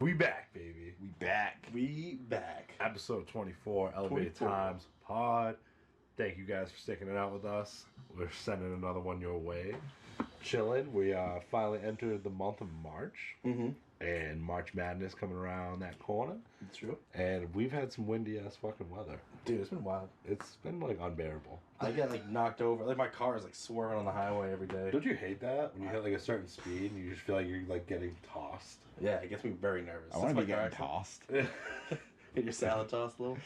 We back, baby. We back. We back. Episode 24, Elevated 24. Times Pod. Thank you guys for sticking it out with us. We're sending another one your way. Chilling. We finally entered the month of March. Mm-hmm. And March Madness coming around that corner. It's true. And we've had some windy ass fucking weather. Dude, it's been wild. It's been like unbearable. I get like knocked over. Like my car is like swerving on the highway every day. Don't you hate that? When you hit like a certain speed and you just feel like you're like getting tossed? Yeah, it gets me very nervous. I want to be getting tossed. Get your salad tossed a little.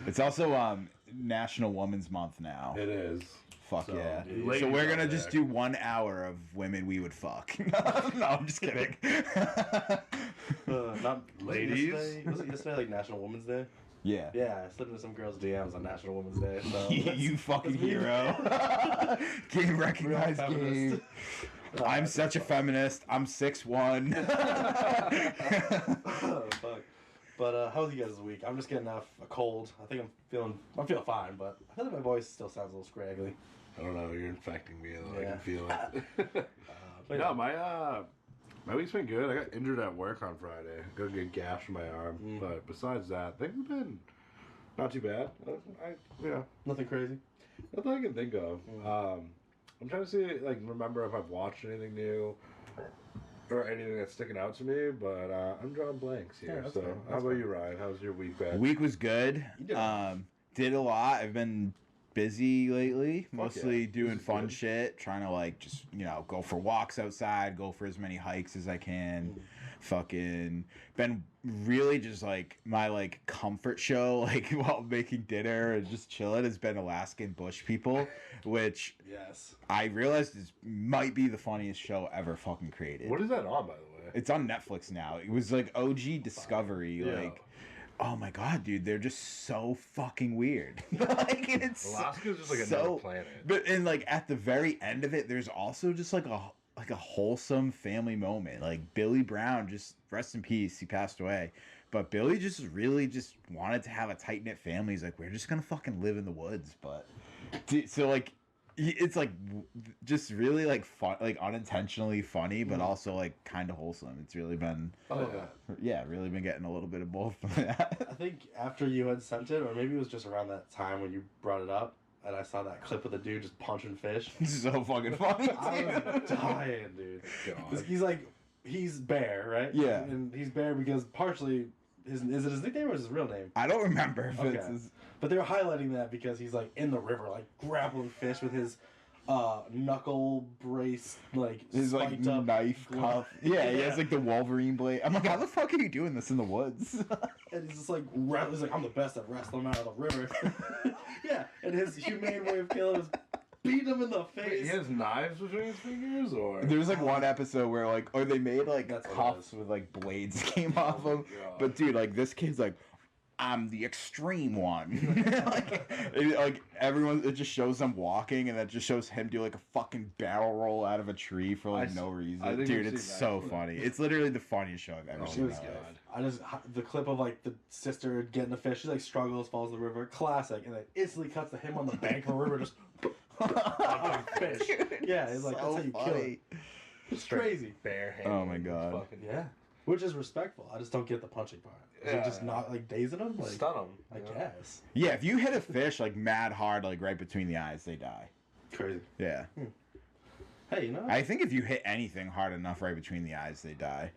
It's also National Women's Month now. It is. Fuck So, yeah. ladies So we're out gonna there. just do 1 hour of women we would fuck. No, I'm just kidding. Not Ladies? Was it yesterday like National Women's Day? Yeah. Yeah, I slid into some girls' DMs on National Women's Day. So You fucking that's me. hero. Game recognized Real game. feminist. I'm such a feminist. I'm 6'1". Oh, fuck. But how was you guys this week? I'm just getting off a cold. I think I'm feeling fine, but I feel like my voice still sounds a little scraggly. I don't know. You're infecting me though. I Yeah. can feel it. But No, my week's been good. I got injured at work on Friday. Got a good gash in my arm. But besides that, things have been not too bad. nothing crazy. Nothing I can think of. I'm trying to see, remember if I've watched anything new or anything that's sticking out to me. But I'm drawing blanks here. Yeah, that's So fair. how That's about fair. you, Ryan? How's your week been? Week was good. You did. Did a lot. I've been busy lately, mostly yeah. doing This is fun good. shit, trying to just go for walks outside, go for as many hikes as I can. Fucking been really just my comfort show while making dinner and just chilling has been Alaskan Bush People, which Yes. I realized might be the funniest show ever fucking created. What is that on, by the way? It's on Netflix now. It was OG Discovery. Yeah. Oh my god, dude, they're just so fucking weird. It's Alaska's just another planet. But at the very end of it, there's also just a wholesome family moment. Billy Brown, just rest in peace, he passed away. But Billy just really just wanted to have a tight knit family. He's like, we're just gonna fucking live in the woods. But so it's just really fun, unintentionally funny, but also kind of wholesome. It's really been really been getting a little bit of both of that. I think after you had sent it, or maybe it was just around that time when you brought it up, and I saw that clip of the dude just punching fish. It's so fucking funny. I was dying, dude. God. He's Bear, right? Yeah. And he's Bear because partially, is it his nickname or is his real name? I don't remember if Okay. it's his, But they were highlighting that because he's in the river, grappling fish with his knuckle brace, his spiked up knife glove. cuff. Yeah, he has the Wolverine blade. I'm how the fuck are you doing this in the woods? And he's just he's I'm the best at wrestling out of the river. Yeah, and his humane way of killing is beating him in the Wait, face. he has knives between his fingers, or There's one episode where or they made That's what it cuffs is. with blades that came off him. God. But dude, this kid's I'm the extreme one. Everyone, it just shows them walking, and that just shows him do a fucking barrel roll out of a tree for no reason. I think Dude, I've it's seen that so clip. funny. It's literally the funniest show I've ever Oh seen. my in my life. God. I just the clip of the sister getting the fish. She struggles, falls in the river, classic, and then instantly cuts to him on the bank of a river, just fish. Yeah, it's that's how you kill it. It's crazy. Bare hand. Oh my God. Fucking Yeah, which is respectful. I just don't get the punching part. Is it just Yeah. not dazing them? stun him. I guess. Yeah, if you hit a fish mad hard, right between the eyes, they die. Crazy. Yeah. Hey, you know. I think if you hit anything hard enough right between the eyes, they die.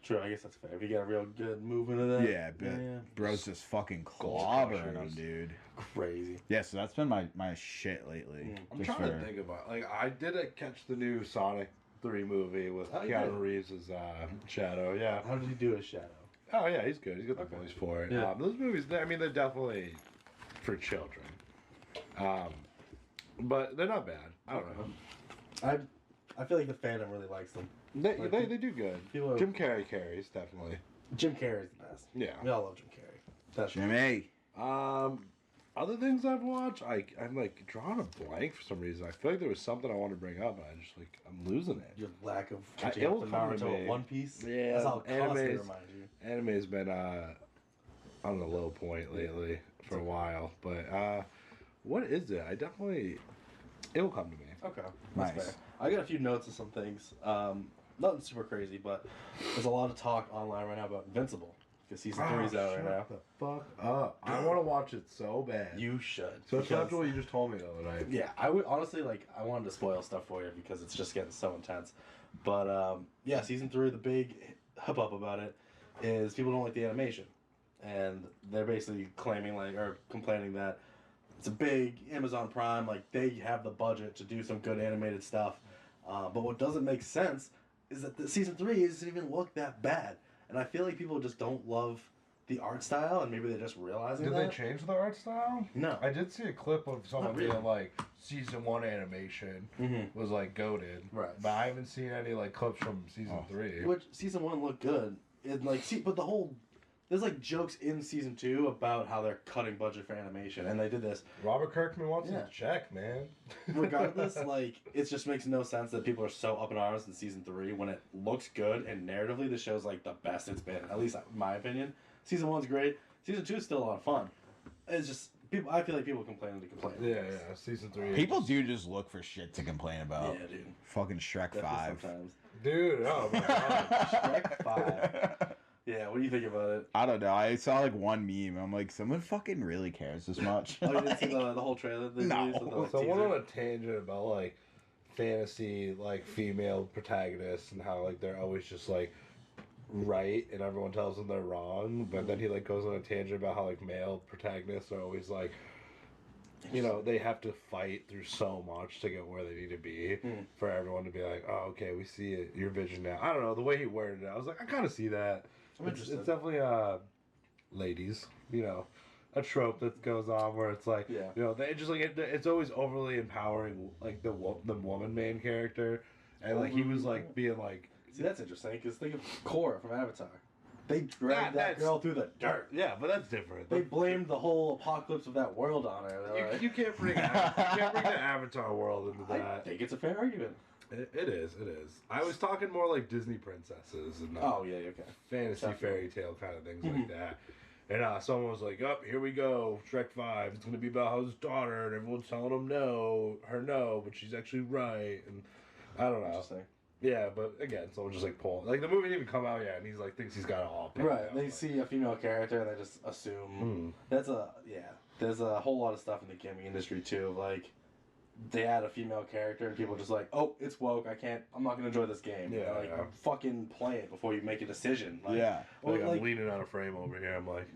True. I guess that's fair. If you get a real good movement of that. Yeah, but bro's just fucking Gold clobbering them, crushers. dude. Crazy. Yeah, so that's been my shit lately. I'm Just trying to think about I did catch the new Sonic 3 movie with Oh, you Keanu did? Reeves as Shadow. Yeah. How did he do his shadow? Oh yeah, he's good. He's got the voice for it. Yeah. Those movies, they're definitely for children. But they're not bad. I don't know. I feel like the fandom really likes them. They do good. People are- Jim Carrey carries definitely. Jim Carrey's the best. Yeah. We all love Jim Carrey. That's Jimmy. Other things I've watched, I'm drawing a blank for some reason. I feel like there was something I wanted to bring up, and I just I'm losing it. your lack of catching it up will to come to Naruto me. and One Piece. Yeah, That's how constantly animes- remind you. Anime has been on the low point lately for a while, but what is it? It will come to me. Okay. Nice. That's fair. I got a few notes of some things. nothing super crazy, but there's a lot of talk online right now about Invincible because season 3's out right now. Shut the fuck up. I want to watch it so bad. You should. Especially after what you just told me the other night. Yeah, I would honestly I wanted to spoil stuff for you because it's just getting so intense. But yeah, season 3, the big hubbub about it is people don't like the animation, and they're basically claiming or complaining that it's a big Amazon Prime, like they have the budget to do some good animated stuff. But what doesn't make sense is that the season 3 doesn't even look that bad, and I feel like people just don't love the art style, and maybe they're just realizing Did that. they change the art style? No. I did see a clip of someone Not really. being like, season 1 animation was like goated. Right. But I haven't seen any like clips from season 3. Which season 1 looked good. And but the whole there's like jokes in season 2 about how they're cutting budget for animation, and they did this. Robert Kirkman wants Yeah. his check, man. Regardless, like it just makes no sense that people are so up in arms in season 3 when it looks good and narratively the show's like the best it's been. At least in my opinion. Season 1's great. Season 2 is still a lot of fun. It's just people. I feel like people complain to complain. Yeah, season 3. People do just look for shit to complain about. Yeah, dude. Fucking Shrek Definitely 5. sometimes. Dude, oh my god. Shrek 5. Yeah, what do you think about it? I don't know. I saw like one meme. I'm like, someone fucking really cares this much. Oh, you didn't see the whole trailer? They No. released with the, like, So I went teaser? on a tangent about like fantasy like female protagonists and how like they're always just like right and everyone tells them they're wrong, but then he like goes on a tangent about how like male protagonists are always like, you know, they have to fight through so much to get where they need to be for everyone to be like, oh, okay, we see it, your vision now. I don't know, the way he worded it, I was like, I kind of see that. I'm It's interested. definitely ladies, you know, a trope that goes on where it's like, Yeah. you know, they just like it's always overly empowering like the woman main character, and like he was like being like, See, that's interesting because think of Korra from Avatar. They dragged that that's- girl through the dirt. yeah, but that's different. They blamed the whole apocalypse of that world on her. They're like, You can't bring you can't bring the Avatar world into I that. think it's a fair argument. It is. I was talking more like Disney princesses and not Oh yeah, okay. fantasy Definitely. fairy tale kind of things like that. And someone was like, "Up, here we go, Shrek 5. It's gonna be about how his daughter, and everyone's telling him no, but she's actually right." And I don't know. Interesting. Yeah, but again, someone just like pulling like the movie didn't even come out yet, and he's like thinks he's got it all. picked Right. out, They like- see a female character and they just assume that's There's a whole lot of stuff in the gaming industry too. Like they add a female character and people are just like, oh, it's woke. I'm not gonna enjoy this game. Yeah, Like yeah. fucking play it before you make a decision. Like, Yeah. Or Like, like, I'm leaning on a frame over here. I'm like,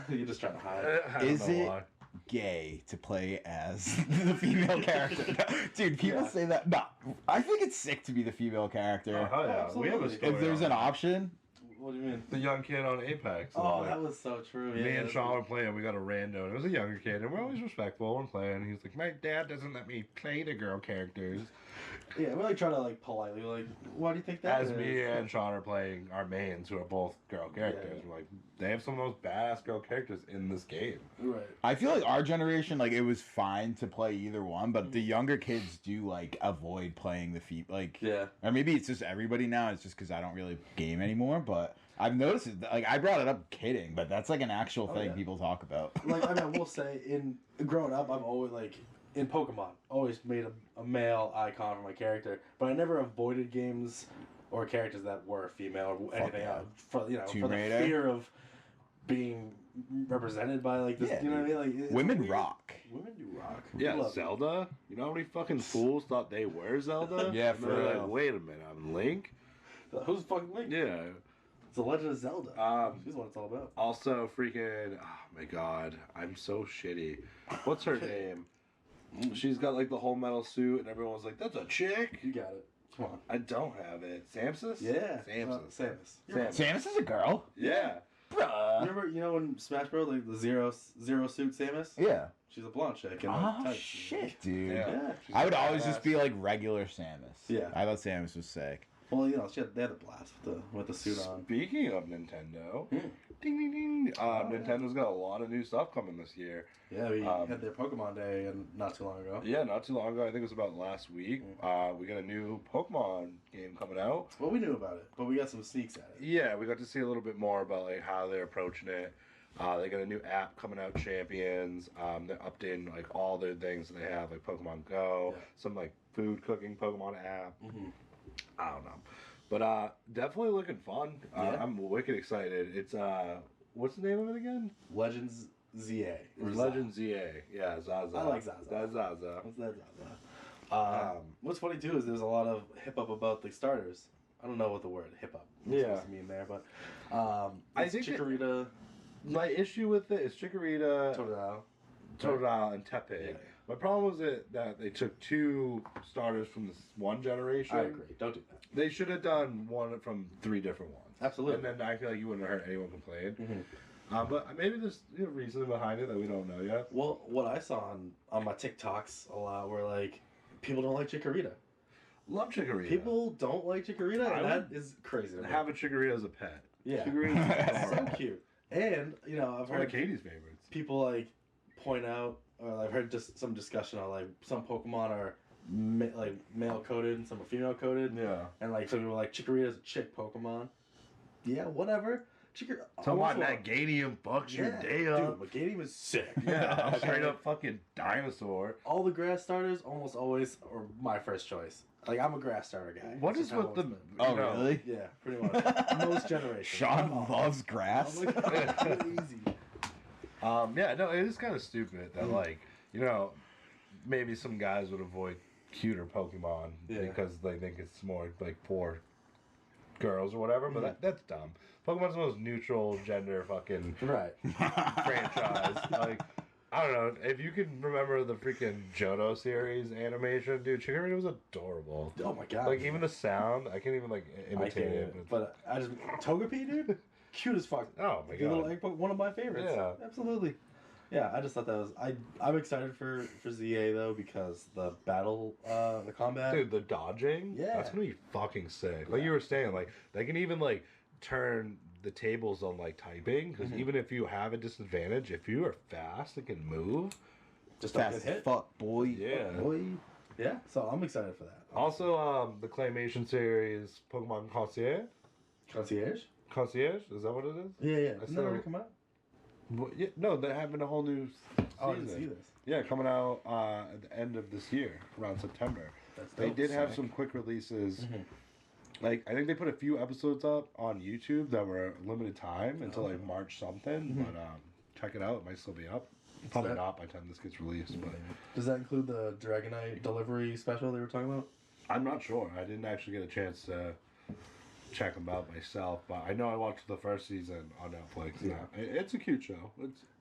you're just trying to hide. I don't Is know it- why. Gay to play as the female character. Dude, people Yeah. say that. No, I think it's sick to be the female character. Oh yeah, we have a Absolutely. story. If there's on an that. option, What do you mean? The young kid on Apex. Oh, like, that was so true. me Yeah, and that's- Sean were playing. We got a rando, and it was a younger kid, and we're always respectful and playing. And he's like, "My dad doesn't let me play the girl characters." Yeah, we're like trying to like politely like, why do you think that As is? me and Sean are playing our mains, who are both girl characters, Yeah. we're like, they have some of those badass girl characters in this game. Right. I feel like our generation, like, it was fine to play either one, but the younger kids do, like, avoid playing the feet. Like, Yeah. or maybe it's just everybody now. It's just because I don't really game anymore, but I've noticed it. Like, I brought it up kidding, but that's, like, an actual thing yeah. people talk about. Like I mean, I will say, in growing up, I've always like in Pokemon, always made a male icon for my character, but I never avoided games or characters that were female or anything yeah. else for Tomb for the Raider. fear of being represented by like this. Yeah, you know what I mean? Like it's Women weird. rock. Women do rock. Yeah, Love it. Zelda. You know how many fucking fools thought they were Zelda? Yeah, And for they're real. like, wait a minute, I'm Link. Who's fucking Link? Yeah. It's the Legend of Zelda. She's what it's all about. Also, freaking, oh my god, I'm so shitty. What's her name? She's got like the whole metal suit, and everyone's like, "That's a chick." You got it. Come on. I don't have it. Samsus? Yeah. Samsus. Samus. Samus. Samus is a girl? Yeah. Bruh. Remember, you know in Smash Bros, like the zero suit Samus? Yeah. She's a blonde chick. In, Oh, tights. shit, dude. Yeah. Yeah. She's I would a always badass. just be like regular Samus. Yeah. I thought Samus was sick. Well, you know, they had a blast with the suit on. Speaking of Nintendo, Hmm. ding ding ding. Nintendo's got a lot of new stuff coming this year. Yeah, we Um, had their Pokemon Day and not too long ago. Yeah, not too long ago. I think it was about last week. We got a new Pokemon game coming out. Well, we knew about it, but we got some sneaks at it. Yeah, we got to see a little bit more about like how they're approaching it. They got a new app coming out, Champions. They're updating like all their things that they have, like Pokemon Go, Yeah. some like food cooking Pokemon app. Mm-hmm. I don't know. But definitely looking fun. Yeah. I'm wicked excited. It's what's the name of it again? Legends ZA. or It's Za. Legend ZA. Yeah, Zaza. I like Zaza. That's Zaza. What's that? What's funny too is there's a lot of hip hop about the starters. I don't know what the word hip hop is Yeah. supposed to mean there, but I it's think Chikorita, My issue with it is Chikorita, Totodile. Totodile, and Tepe. Yeah. My problem was that they took 2 starters from this one generation. I agree. Don't do that. They should have done one from 3 different ones. Absolutely. And then I feel like you wouldn't have heard anyone complain. Mhm. But maybe there's reason behind it that we don't know yet. Well, what I saw on my TikToks a lot were like people don't like Chikorita. Love Chikorita. People don't like Chikorita, I and that would is crazy. To me. have a Chikorita as a pet. Yeah. Chikorita's so adorable. cute. And I've It's one heard of Katie's favorites. people like point out, or I've heard just some discussion on like some Pokemon are like male coded and some are female coded, Yeah. and like some people are like Chikorita's a chick Pokemon. Yeah, whatever. Talking about Nagadium fucks your day up. Dude, Magadium is sick. Yeah, Okay? straight up fucking dinosaur. All the grass starters almost always are my first choice. Like I'm a grass starter guy. What It's is just how with the? it's been. Oh, no. really? Yeah, pretty much. Most generations. Sean loves grass. I'm like, crazy. Yeah, no, it is kind of stupid that like maybe some guys would avoid cuter Pokemon Yeah. because they think it's more like for girls or whatever. But that's dumb. Pokemon's the most neutral gender fucking Right. franchise. Like, I don't know if you can remember the freaking Johto series animation, dude. Chikorita was adorable. Oh my god. Like even the sound, I can't even like I imitate can't, it. but I just Togepi, dude, cute as fuck. Oh my The little god. egg Poke, one of my favorites. Yeah. Absolutely. Yeah, I just thought that was I'm excited for ZA though because the battle the combat. Dude, the dodging, Yeah. that's gonna be fucking sick. Like Yeah. you were saying, like they can even like turn the tables on like typing because Mhm. even if you have a disadvantage, if you are fast and can move. just don't Fast get as hit. fuck, boy. Yeah. Boy. Yeah, so I'm excited for that. Also, the claymation series Pokemon Concierge? Concierge, is that what it is? Yeah, yeah. I Didn't saw- that already come out? Yeah, no, they're having a whole new Oh, I didn't season. see this. Yeah, coming out at the end of this year, around September. That's They dope. did have Sick. some quick releases. Mhm. Like I think they put a few episodes up on YouTube that were limited time until like Okay. March something. Mhm. But check it out; it might still be up. Probably that- not by the time this gets released, but Does that include the Dragonite delivery special they were talking about? I'm not sure. I didn't actually get a chance to check them out myself, but I know I watched the first season on Netflix. Yeah. It's a cute show.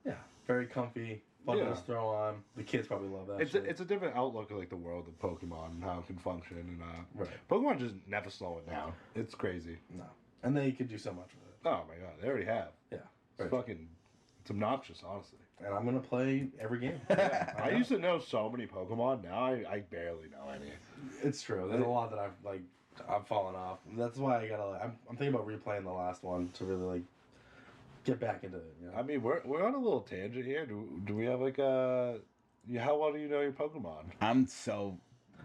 Yeah. Very comfy. Fun to Yeah. just throw on. The kids probably love that. It's shit. it's a different outlook of like the world of Pokemon and how it can function, and Right. Pokemon just never slow it down. It's crazy. No. And they could do so much with it. Oh my god, they already have. Yeah. It's Very fucking. It's obnoxious, honestly. And I'm gonna play every game. I used to know so many Pokemon. Now I barely know any. It's true. There's a lot that I've fallen off. That's why I gotta. I'm thinking about replaying the last one to really like get back into it. You know? I mean, we're on a little tangent here. Do we have like how well do you know your Pokemon? I'm so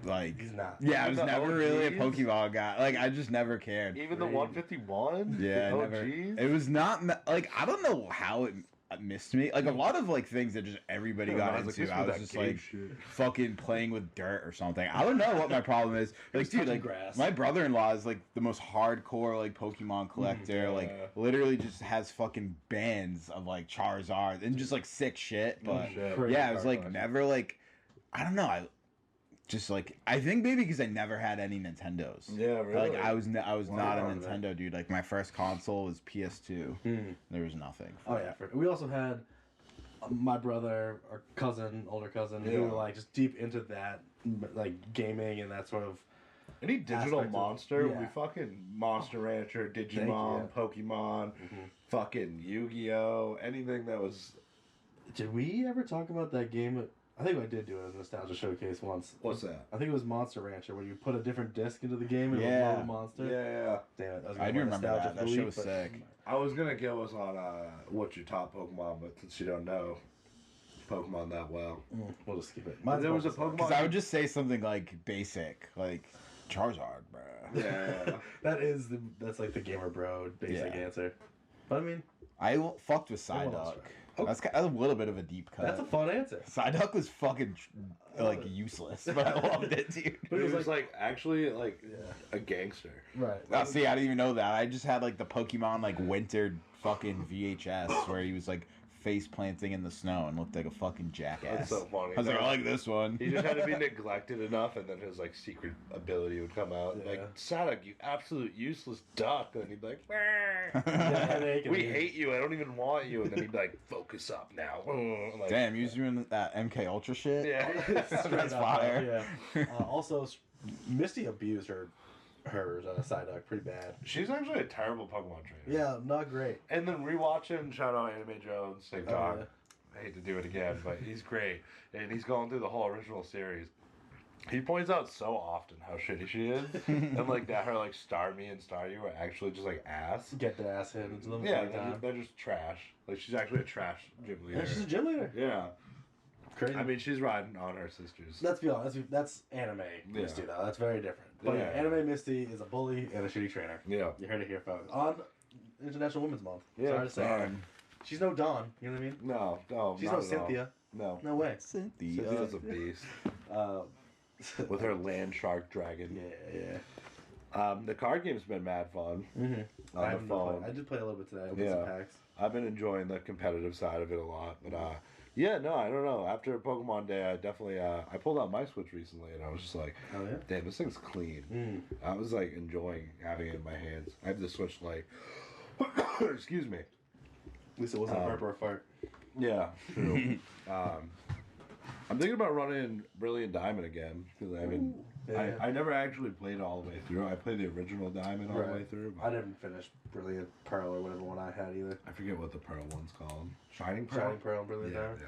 like He's not. yeah, I was Even the never really a OGs? Pokemon guy. Like I just never cared. Even the Really? 151? Yeah, The never. OGs? It was not like I don't know how it missed me. Like a lot of like things that just everybody got I was like, into. this I was was that just gay like shit. fucking playing with dirt or something. I don't know what my problem is. Like was dude, touching like grass. my brother-in-law is like the most hardcore like Pokemon collector. yeah. Like literally just has fucking bands of like Charizard and just like sick shit. Oh, But shit. Crazy yeah, it was card like collection. never like I don't know. I think maybe because I never had any Nintendos. Yeah, really. Like I was not a Wow, man. Nintendo dude. Like my first console was PS2. Mm. There was nothing. Oh yeah. We also had my brother or cousin, older cousin, who Yeah. were like just deep into that, like gaming and that sort of. Any digital aspect of- monster, yeah. we fucking Monster Rancher, Digimon, Pokemon, fucking Yu-Gi-Oh, anything that was. Did we ever talk about that game? I think I did do it as a nostalgia showcase once. What's that? I think it was Monster Rancher, where you put a different disc into the game and it Yeah. would load a monster. Yeah. Damn it, that was I my do remember nostalgia that. That for the shit week, was but- sick. I was gonna go us on what's your top Pokemon, but since you don't know Pokemon that well, We'll just skip it. There was a Bulbasaur. Because I would just say something like basic, like Charizard, bro. yeah. That's like the gamer bro basic Yeah. answer. But I mean, I fucked with Everyone loves Psyduck. That's a little bit of a deep cut. That's a fun answer. Psyduck was fucking like useless, but I loved it, dude. But it was like actually like Yeah. a gangster. Right. Oh, see, I didn't even know that. I just had like the Pokemon like winter fucking VHS where he was like face planting in the snow and looked like a fucking jackass. That's so funny. I was like, I like this one. He just had to be neglected enough, and then his like secret ability would come out. Yeah. Like, Psyduck, you absolute useless duck. And then he'd be like, Headache and we then- hate you. I don't even want you. And then he'd be like, focus up now. Like, Damn, you was doing that MK Ultra shit? Yeah. Straight That's up, fire. Yeah. Also, Misty abused her Psyduck pretty bad. She's actually a terrible Pokemon trainer. Yeah, not great. And then rewatching, shout out Anime Jones, same Oh, dog. yeah. I hate to do it again, but he's great. And he's going through the whole original series. He points out so often how shitty she is. And like that her like Starmie and Staryu are actually just like ass. Get their ass hit into them. Yeah, every time. they're just trash. Like she's actually a trash gym leader. Yeah, she's a gym leader. Yeah. Crazy. I mean, she's riding on her sisters. let's be honest. That's anime Yeah. Misty though. That's very different. But Yeah. anime Misty is a bully and a shitty trainer. Yeah. You heard it here, folks. On International Women's Month. Yeah, Sorry to say. sorry. She's no Dawn. You know what I mean? No, She's not no at all. Cynthia. No. No way. Cynthia's a beast. With her land shark dragon. Yeah. The card game's been mad fun. Mm-hmm. On the phone. I did play a little bit today. I opened Yeah. some packs. I've been enjoying the competitive side of it a lot, but yeah, no, I don't know. After Pokemon Day, I definitely I pulled out my Switch recently, and I was just like, Oh yeah. damn, this thing's clean. Mm. I was like enjoying having it in my hands. I have the Switch Lite. Excuse me. At least it wasn't a burp or a fart. Yeah, true. I'm thinking about running Brilliant Diamond again because I mean, Yeah. I never actually played it all the way through. I played the original Diamond all the Right. way through. I But didn't finish Brilliant Pearl or whatever one I had either. I forget what the Pearl one's called. Shining Pearl. Shining Pearl and Brilliant Yeah, Diamond.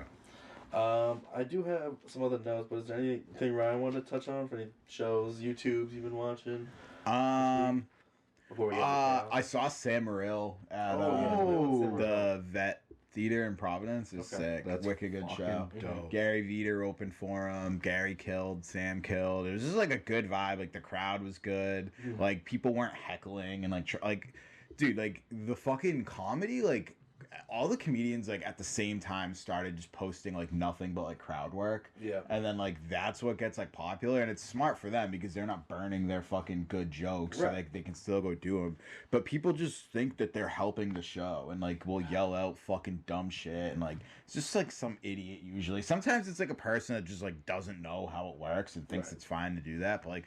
yeah. I do have some other notes, but is there anything Ryan wanted to touch on for any shows, YouTubes you've been watching before we get into I saw Sam Morril at Oh, the Vet Theater in Providence. It's Okay. sick. That's Wicked good fucking show. dope. Gary Veter opened for him. Gary killed. Sam killed. It was just like a good vibe. Like the crowd was good. Mhm. Like people weren't heckling and like, dude, like the fucking comedy, like all the comedians like at the same time started just posting like nothing but like crowd work. Yeah. And then like that's what gets like popular, and it's smart for them because they're not burning their fucking good jokes, so Right. like they can still go do them. But people just think that they're helping the show and like will yell out fucking dumb shit, and like it's just like some idiot usually. Sometimes it's like a person that just like doesn't know how it works and thinks Right. it's fine to do that, but like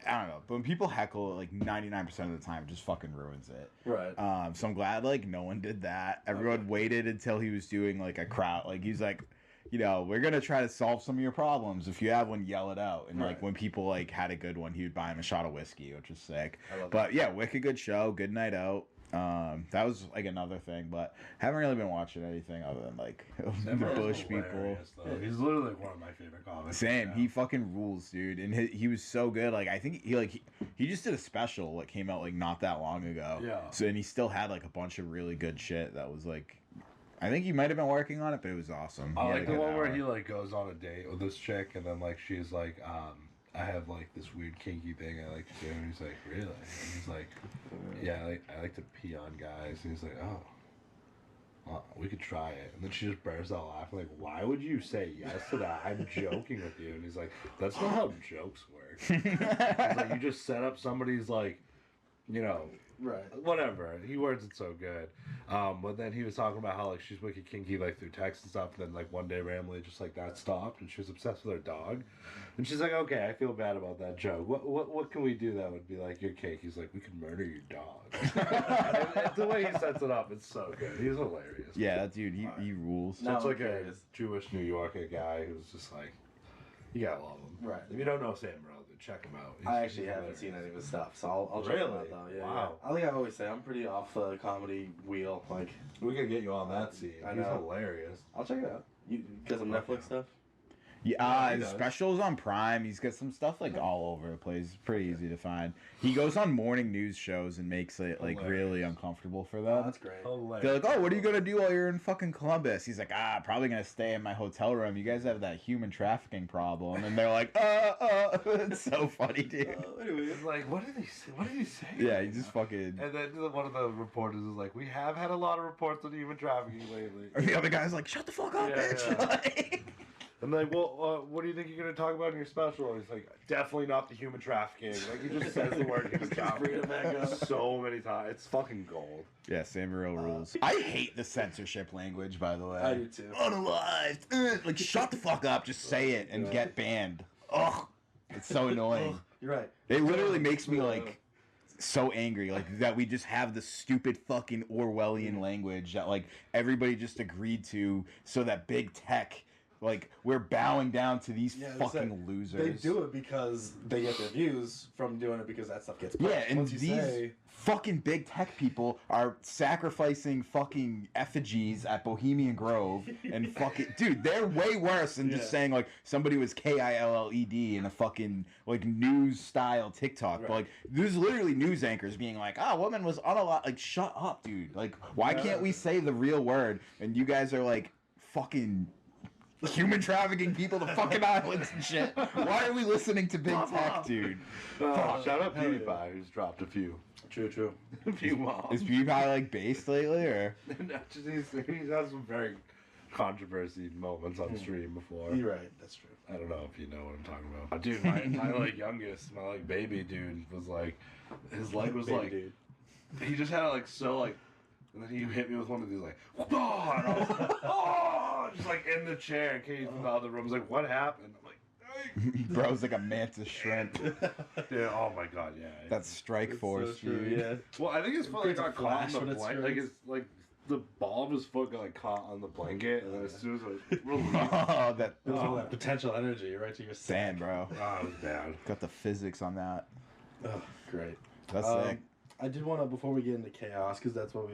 I don't know. But when people heckle, like 99% of the time, it just fucking ruins it. Right. So I'm glad like no one did that. Everyone waited until he was doing like a crowd. Like he's like, you know, we're gonna try to solve some of your problems. If you have one, yell it out. And like Right. when people like had a good one, he would buy him a shot of whiskey, which was sick. I love But yeah, wicked good show. Good night out. That was like another thing, but haven't really been watching anything other than like the Bush people. Hilarious, though. He's literally like one of my favorite comics. Same. Yeah. He fucking rules, dude. And he was so good. Like I think he just did a special that came out like not that long ago. Yeah. So and he still had like a bunch of really good shit that was like, I think he might have been working on it, but it was awesome. I He had like a the good one where hour. he like goes on a date with this chick, and then like she's like, I have like this weird kinky thing I like to do, and he's like, really? And he's like, yeah, I like to pee on guys, and he's like, oh, well, we could try it. And then she just bursts out laughing, like, why would you say yes to that? I'm joking with you. And he's like, that's not how jokes work. He's like, you just set up somebody's like, you know, Right. whatever. He words it so good. But then he was talking about how like she's wicked kinky like through text and stuff, and then like one day randomly just like that stopped, and she was obsessed with her dog, and she's like, okay, I feel bad about that joke. What can we do that would be like your cake? He's like, we could murder your dog. And the way he sets it up, it's so good. He's hilarious. Yeah, that dude, he rules. No. It's like a curious. Jewish New Yorker guy who's just like, you gotta love him. Right. If you don't know Sam Morril, dude, check him out. I He's actually haven't hilarious. seen any of his stuff, so I'll check him Really? out though. Yeah, Wow. yeah. I think I always say I'm pretty off the comedy wheel. Like We could get you on that scene. I He's know. hilarious. I'll check it out. You got some Netflix stuff? Yeah, he his does. specials on Prime. He's got some stuff like all over the place. It's pretty easy to find. He goes on morning news shows and makes it like really uncomfortable for Oh, them. that's great. They're like, "Oh, what are you gonna do while you're in fucking Columbus?" He's like, Probably gonna stay in my hotel room. You guys have that human trafficking problem." And they're like, It's so funny, dude. Anyway, It's like, what did he say? What did he say? Yeah, he just fucking. And then one of the reporters is like, we have had a lot of reports on human trafficking lately. And the other guy's like, "Shut the fuck up, Yeah, bitch!" yeah. Like- I'm like, well, what do you think you're going to talk about in your special? And he's like, definitely not the human trafficking. Like, he just says the word human trafficking so many times. It's fucking gold. Yeah, Samuel rules. I hate the censorship language, by the way. I do too. Unalized. Like, shut the fuck up. Just say it and get banned. Ugh. It's so annoying. You're right. It literally makes me, like, so angry. Like, that we just have the stupid fucking Orwellian language that, like, everybody just agreed to so that big tech... Like, we're bowing down to these fucking losers. They do it because they get their views from doing it because that stuff gets pushed. Yeah, and Once you these say, fucking big tech people are sacrificing fucking effigies at Bohemian Grove and fucking... Dude, they're way worse than just saying, like, somebody was Killed in a fucking, like, news-style TikTok. But, like, there's literally news anchors being like, woman was unalive. Like, shut up, dude. Like, why can't we say the real word? And you guys are, like, fucking... human trafficking people to fucking islands and shit. Why are we listening to big tech, dude? Shout out hell yeah. PewDiePie, who's dropped a few. True. A few bombs. Is PewDiePie like based lately, or? No, just he's had some very controversy moments on stream before. You're right. That's true. I don't know if you know what I'm talking about. Dude, my like youngest, my like baby dude was like, his leg was Baby like, dude. he just had it like so like, and then he hit me with one of these like, oh, and I was like, oh, just like in the chair. And Katie from the other room was like, what happened? I'm like, Bro's like a mantis shrimp. yeah, oh my god, yeah. That's Strike It's Force, so true, dude. yeah. Well, I think his foot like It's a got caught flash on the when it blanket. Like screams. it's like the ball of his foot got like caught on the blanket, and then as soon as it released, Oh, that It was all that potential energy right to your sand, bro. it was bad. Got the physics on that. Oh, great. That's sick. I did want to, before we get into chaos, because that's what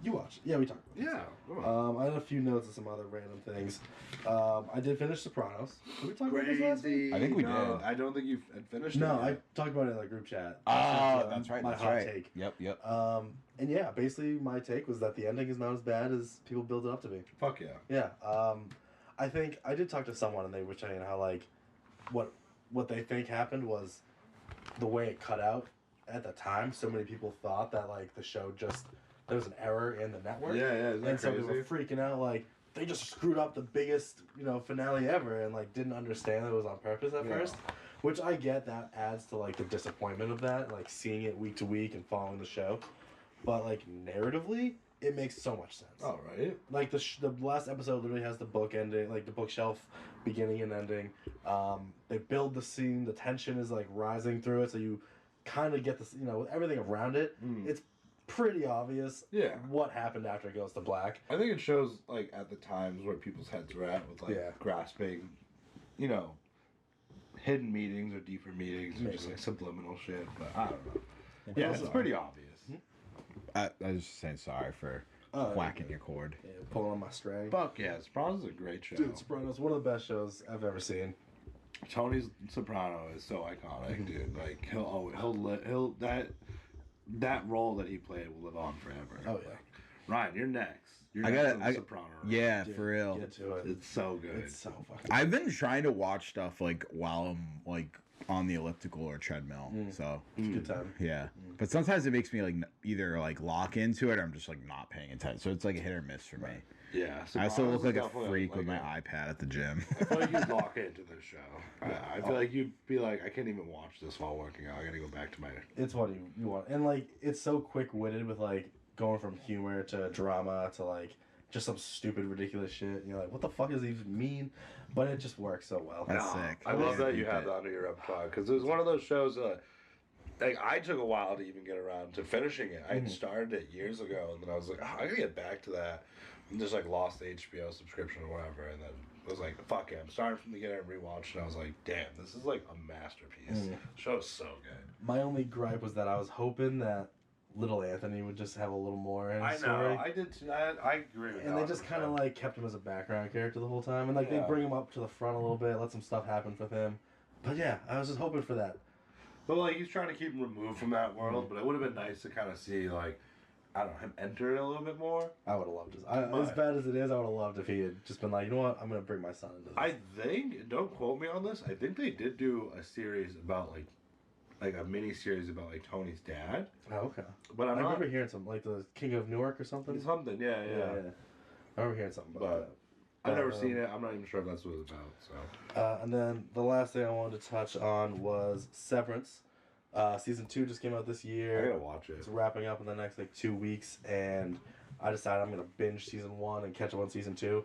you watched. Yeah, we talked about this. Yeah. come on. I had a few notes and some other random things. I did finish Sopranos. Did we talk about this last week? I think we No, did. I don't think you've finished No, it. I yet. talked about it in the group chat. Oh, that's right. My That's hot right. take. Yep. And yeah, basically my take was that the ending is not as bad as people build it up to be. Fuck yeah. Yeah. I think I did talk to someone and they were saying how like what they think happened was the way it cut out at the time. So many people thought that like the show just there was an error in the network. Yeah, isn't that And so they were crazy? freaking out like they just screwed up the biggest, finale ever and like didn't understand that it was on purpose at Yeah. first. Which I get that adds to like the disappointment of that, like seeing it week to week and following the show. But like narratively, it makes so much sense. All right. Like the last episode literally has the book ending, like the bookshelf beginning and ending. They build the scene, the tension is like rising through it, so you kind of get this, with everything around it. It's pretty obvious Yeah. what happened after it goes to black. I think it shows like at the times where people's heads are at with like Yeah. grasping, hidden meanings or deeper meanings or just Maybe. like subliminal shit. But I don't know. Yeah, Yeah, it's sorry. pretty obvious. I was just saying sorry for whacking your cord. Yeah, pulling on my string. Fuck yeah, Sopranos is a great show. Dude, Sopranos, one of the best shows I've ever seen. Tony's Soprano is so iconic, dude. Like he'll that role that he played will live on forever. Oh yeah. Ryan, you're next. You're I next gotta- on the I- Soprano. role. Yeah, Dude, for real. Get to it. It's so good. It's so fucking. I've been trying to watch stuff like while I'm like on the elliptical or treadmill. So It's a good time. yeah, but sometimes it makes me like either like lock into it or I'm just like not paying attention. So it's like a hit or miss for me. Yeah. I also Sopranos look is like a definitely, freak with my like, iPad at the gym. I feel like you'd lock into this show. I feel like you'd be like, I can't even watch this while working out. I gotta go back to my. It's what you want, and like it's so quick witted with like going from humor to drama to like just some stupid ridiculous shit. And you're like, what the fuck does it even mean? But it just works so well. That's sick. I love Yeah, that you keep have it. that under your repertoire because it was one of those shows that, like, I took a while to even get around to finishing it. I had started it years ago, and then I was like, I gotta get back to that, and just like lost the HBO subscription or whatever, and then was like, fuck it, I'm starting from the beginning and rewatched, and I was like, damn, this is like a masterpiece. The show is so good. My only gripe was that I was hoping that little Anthony would just have a little more in his I know. story. I did. I agree with that. And they just kind of like kept him as a background character the whole time, and like they Yeah. bring him up to the front a little bit, let some stuff happen with him. But yeah, I was just hoping for that. But like he's trying to keep him removed from that world. But it would have been nice to kind of see like, I don't know, him enter it a little bit more. I would have loved it. As bad as it is, I would have loved if he had just been like, you know what, I'm gonna bring my son into this. I think. Don't quote me on this. I think they did do a series about like a mini series about like Tony's dad. Oh, okay. But I I'm not. remember hearing something like the King of Newark or something. Something. Yeah. I remember hearing something about But that. I've never seen it. I'm not even sure if that's what it's about. So. And then the last thing I wanted to touch on was Severance. Season 2 just came out this I year. gotta watch it. It's wrapping up in the next like 2 weeks, and I decided I'm gonna binge season 1 and catch up on season 2,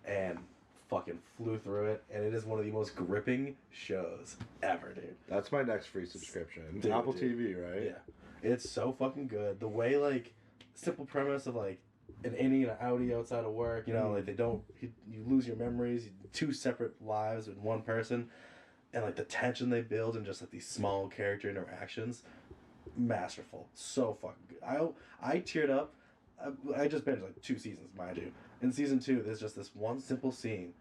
and fucking flew through it. And it is one of the most gripping shows ever, dude. That's my next free subscription. Dude, Apple dude. TV, right? Yeah, it's so fucking good. The way like simple premise of like an innie and an outie outside of work. You know, like they don't you lose your memories. 2 separate lives in one person. And like the tension they build and just like these small character interactions, masterful, so fucking good. I teared up. I just binged like 2 seasons, mind you. In season 2, there's just this one simple scene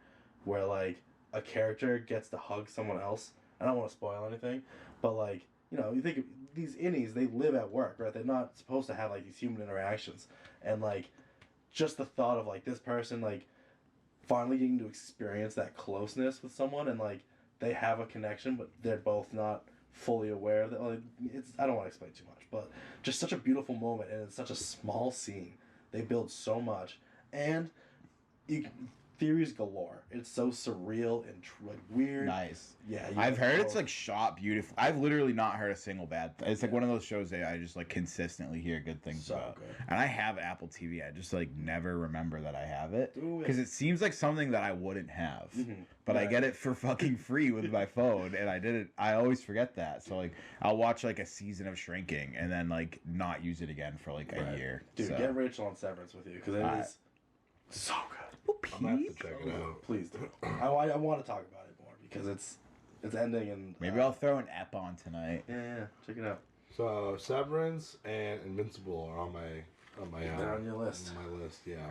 where like a character gets to hug someone else. I don't want to spoil anything, but like you know, you think of these innies, they live at work, right? They're not supposed to have like these human interactions, and like just the thought of like this person like finally getting to experience that closeness with someone and like. They have a connection, but they're both not fully aware of that. Like, I don't want to explain too much, but just such a beautiful moment, and it's such a small scene. They build so much, and theories galore. It's so surreal and like weird. Nice. Yeah, I've heard it's like shot beautiful. I've literally not heard a single bad. It's like one of those shows that I just like consistently hear good things so about. good. And I have Apple TV. I just like never remember that I have it Do it. because it seems like something that I wouldn't have. Mhm. But I Right. get it for fucking free with my phone, and I didn't. I always forget that. So like, I'll watch like a season of Shrinking and then like not use it again for like a Right. year. Dude, so. get Rachel on Severance with you because it Alright. is so good. I'm gonna have to check it out. Please do. I want to talk about it more because it's ending and Maybe I'll throw an ep on tonight. yeah, check it out. So Severance and Invincible are on my They're on your list. On my list, yeah.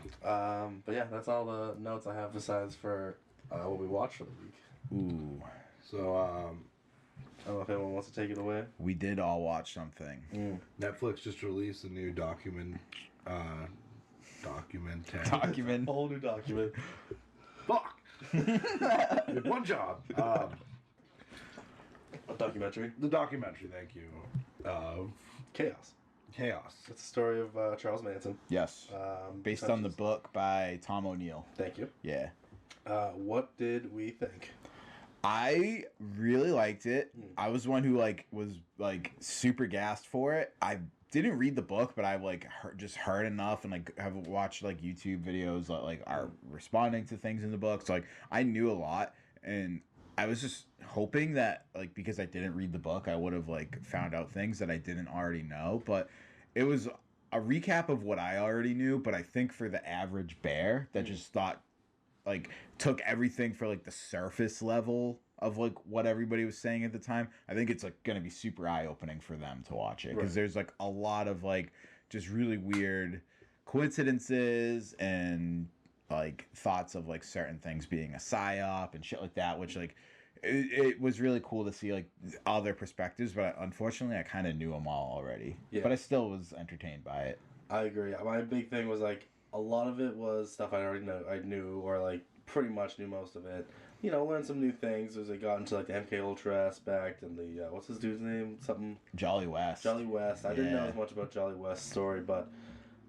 But yeah, that's all the notes I have besides for what we watched for the week. Ooh, So I don't know if anyone wants to take it away. we did all watch something. Netflix just released a new document. Document. A whole new document. Fuck. Did one job. A documentary. The documentary. Thank you. Chaos. Chaos. It's the story of Charles Manson. Yes. Based on the book by Tom O'Neill. Thank you. Yeah. What did we think? I really liked it. I was one who like was like super gassed for it. I didn't read the book, but I've like just heard enough and like have watched like YouTube videos that like are responding to things in the book. So like I knew a lot, and I was just hoping that like because I didn't read the book, I would have like found out things that I didn't already know. But it was a recap of what I already knew. But I think for the average bear that just thought like took everything for like the surface level of like what everybody was saying at the time, I think it's like gonna be super eye-opening for them to watch it because there's like a lot of like just really weird coincidences and like thoughts of like certain things being a psyop and shit like that, which like it was really cool to see like other perspectives, but unfortunately I kind of knew them all already. Yeah. But I still was entertained by it. I agree. My big thing was like a lot of it was stuff I already knew or like pretty much knew most of it. You know, learned some new things as I got into like the MK Ultra aspect and the what's his dude's name? Something Jolly West. Jolly West. I didn't know Yeah. as much about Jolly West's story, but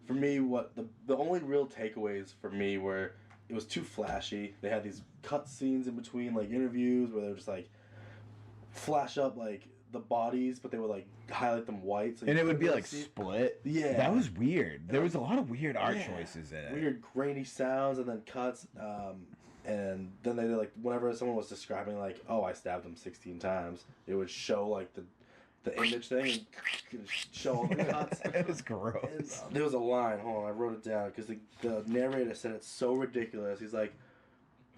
for me, what the only real takeaways for me were it was too flashy. They had these cut scenes in between like interviews where they were just like flash up like the bodies, but they would like highlight them white. So And you it would couldn't be really like see. split. Yeah. That was weird. There was a lot of weird art Yeah. choices in it. Weird grainy sounds and then cuts. And then they did like whenever someone was describing like, oh, I stabbed him 16 times, it would show like the image thing and show all the cuts. It was And, gross. there was a line. Hold on, I wrote it down because the narrator said it's so ridiculous. He's like,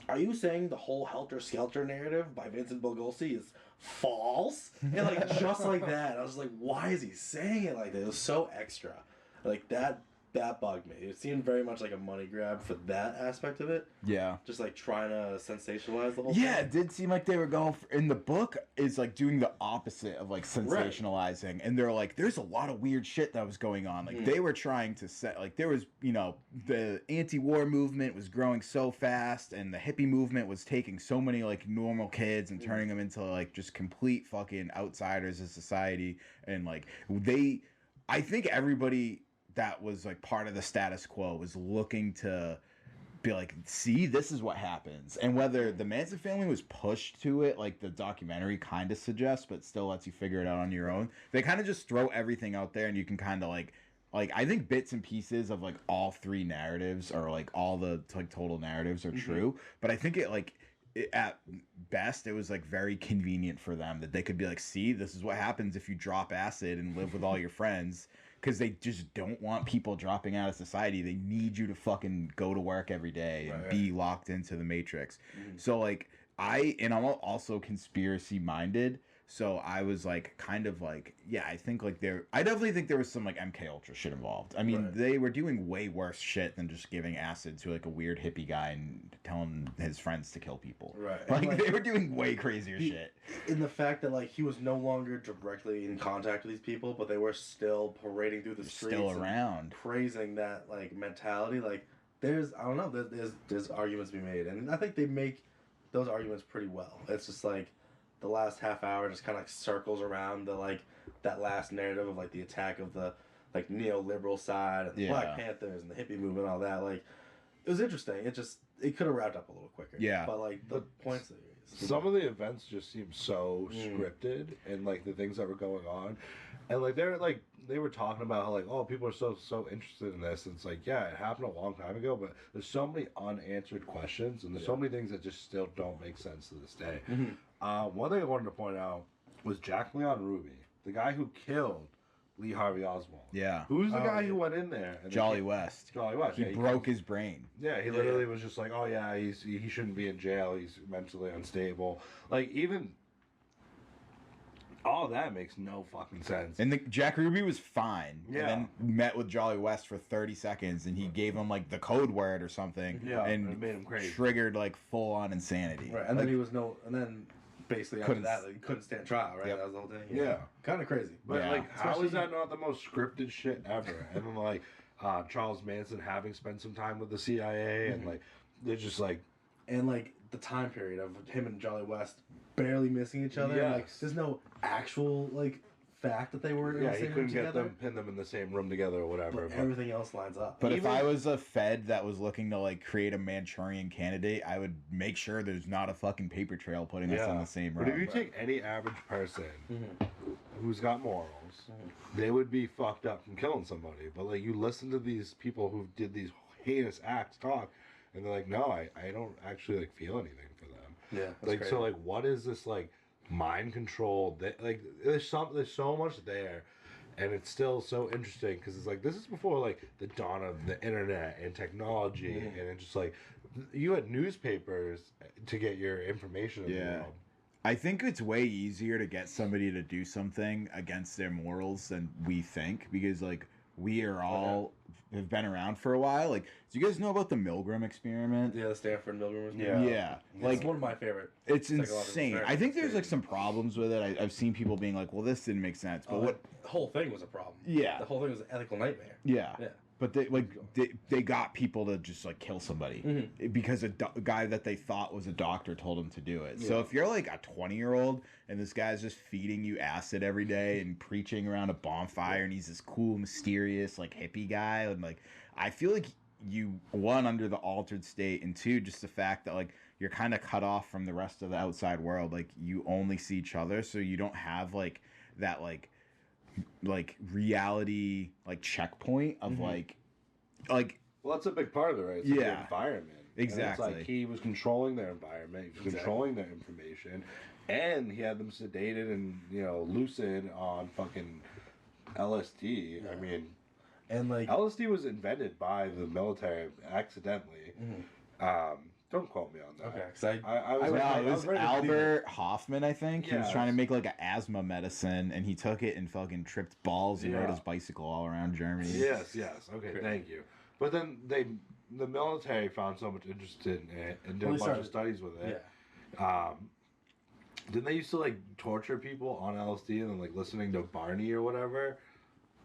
are you saying the whole Helter Skelter narrative by Vincent Bogolsi is false? And like just like that, I was like, why is he saying it like that? It was so extra. Like that bugged me. It seemed very much like a money grab for that aspect of it. Yeah. Just like trying to sensationalize the whole Yeah, thing. it did seem like they were going for, in the book is like doing the opposite of like sensationalizing, and they're like, there's a lot of weird shit that was going on. Like they were trying to set, like there was, you know, the anti-war movement was growing so fast, and the hippie movement was taking so many like normal kids and turning them into like just complete fucking outsiders of society, and like I think everybody that was like part of the status quo was looking to be like, see, this is what happens. And whether the Manson family was pushed to it, like the documentary kind of suggests, but still lets you figure it out on your own, they kind of just throw everything out there, and you can kind of like I think bits and pieces of like all three narratives, or like all the like total narratives are true, but I think at best it was like very convenient for them that they could be like, see, this is what happens if you drop acid and live with all your friends. Because they just don't want people dropping out of society. They need you to fucking go to work every day and be locked into the matrix. So like I'm also conspiracy minded. So I was like, kind of like, yeah, I think like I definitely think there was some like MK Ultra shit involved. I mean, they were doing way worse shit than just giving acid to like a weird hippie guy and telling his friends to kill people. Right. Like they were doing way crazier shit. In the fact that like he was no longer directly in contact with these people, but they were still parading through the streets, Still around, praising that like mentality. Like there's, I don't know, there's arguments to be made, and I think they make those arguments pretty well. It's just like the last half hour just kind of like circles around the like that last narrative of like the attack of the like neoliberal side and the Black Panthers and the hippie movement and all that. Like it was interesting. It could have wrapped up a little quicker. Yeah. But like the points that some of the events just seem so scripted, and like the things that were going on, and like they were talking about how like, oh, people are so interested in this, and it's like, yeah, it happened a long time ago, but there's so many unanswered questions, and there's so many things that just still don't make sense to this day. One thing I wanted to point out was Jack Leon Ruby, the guy who killed Lee Harvey Oswald. Yeah. Who's the guy who went in there? And Jolly West. Jolly West. He broke his brain. Yeah, he literally was just like, oh yeah, he shouldn't be in jail. He's mentally unstable. Like even all that makes no fucking sense. And Jack Ruby was fine. Yeah. And then met with Jolly West for 30 seconds, and he gave him like the code word or something. Yeah, and it made him crazy. Triggered like full on insanity. Right, and then he was and then basically after that, like, he couldn't stand trial, right? Yep. That was the whole thing. Yeah. Kind of crazy. But Yeah. like, how is that not the most scripted shit ever? And then like Charles Manson having spent some time with the CIA, and like they're just like, And like the time period of him and Jolly West barely missing each other. Yes. Like there's no actual like fact that they were in yeah, the he same room couldn't get together. them, pin them in the same room together or whatever. But everything else lines up. But if Even- I was a Fed that was looking to like create a Manchurian candidate, I would make sure there's not a fucking paper trail putting us in the same room. But if you take any average person who's got morals, they would be fucked up from killing somebody. But like, you listen to these people who did these heinous acts talk, and they're like, no, I don't actually like feel anything for them. Yeah, that's Like, crazy. so like, what is this like mind control? That like, there's so much there. And it's still so interesting because it's like, this is before like the dawn of the internet and technology, and it's just like, you had newspapers to get your information in the world. I think it's way easier to get somebody to do something against their morals than we think, because like we are all have been around for a while. Like, do you guys know about the Milgram experiment? Yeah, the Stanford Milgram. Yeah. Like one of my favorite. It's psychological insane. I experiments. think there's like some problems with it. I've seen people being like, well, this didn't make sense. But The whole thing was a problem. Yeah. The whole thing was an ethical nightmare. Yeah. Yeah. But they got people to just like kill somebody because a guy that they thought was a doctor told them to do it. So if you're like a 20-year-old and this guy's just feeding you acid every day and preaching around a bonfire, and he's this cool, mysterious like hippie guy, and like I feel like you, one, under the altered state, and two, just the fact that like you're kind of cut off from the rest of the outside world. Like you only see each other, so you don't have like that like reality like checkpoint of like Well, that's a big part of it, right? It's Yeah. the environment. And Exactly. it's like he was controlling their environment, he was controlling their information, and he had them sedated and, you know, lucid on fucking LSD. I mean, And like LSD was invented by the military accidentally. Don't quote me on that. Okay, because I was, No, like, it was ready to believe it. Albert Hoffman, I think. He was Yeah, trying to it's- make like an asthma medicine, and he took it and fucking tripped balls and rode Yeah. his bicycle all around Germany. Yes. Okay. Great. Thank you. But then the military found so much interest in it and did Well, a they bunch of started- studies with yeah. it. Didn't they used to like torture people on LSD and then like listening to Barney or whatever?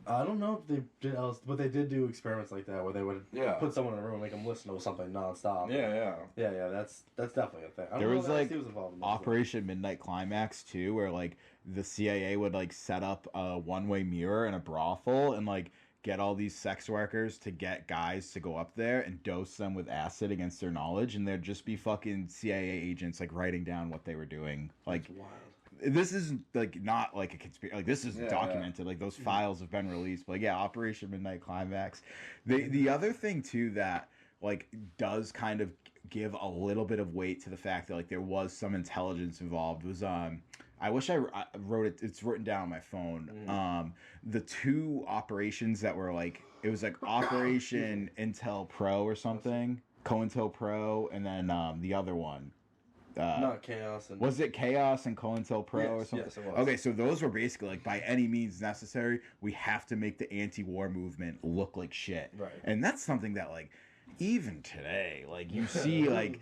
I don't know if they did else, but they did do experiments like that where they would Yeah. put someone in a room and make them listen to something nonstop. Yeah. Yeah, that's definitely a thing. I don't There know was, if like, LSD was involved in that. Operation Midnight Climax too, where like the CIA would like set up a one-way mirror in a brothel and like get all these sex workers to get guys to go up there and dose them with acid against their knowledge, and there'd just be fucking CIA agents like writing down what they were doing. Like, That's wild. this is like not like a conspiracy. Like, this is Yeah, documented. Like, those files have been released. But like, yeah, Operation Midnight Climax. The other thing too that like does kind of give a little bit of weight to the fact that like there was some intelligence involved was I wish I wrote it. It's written down on my phone. The two operations that were like, it was like Operation Intel Pro or something, COINTELPRO, and then the other one. Not chaos and Was it Chaos and COINTELPRO or Yes, something? yes, it was. Okay, so those were basically like, by any means necessary, we have to make the anti-war movement look like shit. Right. And that's something that like, even today, like you see like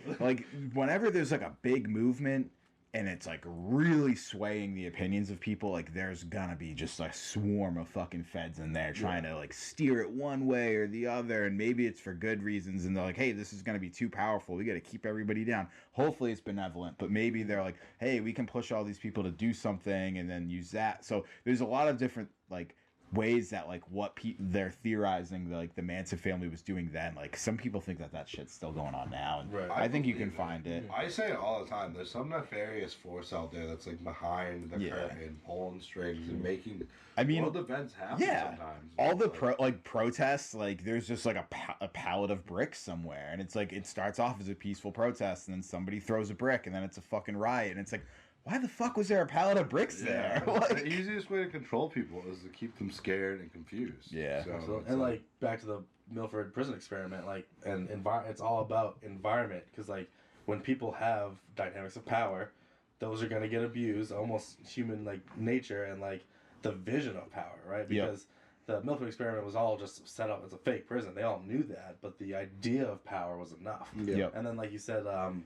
whenever there's like a big movement and it's like really swaying the opinions of people, like there's gonna be just a swarm of fucking feds in there trying to like steer it one way or the other, and maybe it's for good reasons, and they're like, hey, this is gonna be too powerful, we gotta keep everybody down. Hopefully it's benevolent, but maybe they're like, hey, we can push all these people to do something and then use that. So there's a lot of different like ways that like what they're theorizing like the Manson family was doing then. Like, some people think that shit's still going on now, and Right. I think you can believe find it. I say it all the time. There's some nefarious force out there that's like behind the Yeah. curtain, pulling strings and making I mean, world events happen yeah, sometimes. all the Like, protests, like there's just like a pallet of bricks somewhere, and it's like it starts off as a peaceful protest, and then somebody throws a brick, and then it's a fucking riot, and it's like, why the fuck was there a pallet of bricks there? the Like, easiest way to control people is to keep them scared and confused. Yeah. So So, it's and like back to the Milford prison experiment, like, and it's all about environment, because like when people have dynamics of power, those are gonna get abused, almost human like nature and like the vision of power, right? Yep. Because the Milford experiment was all just set up as a fake prison. They all knew that, but the idea of power was enough. Yep. And then, like you said,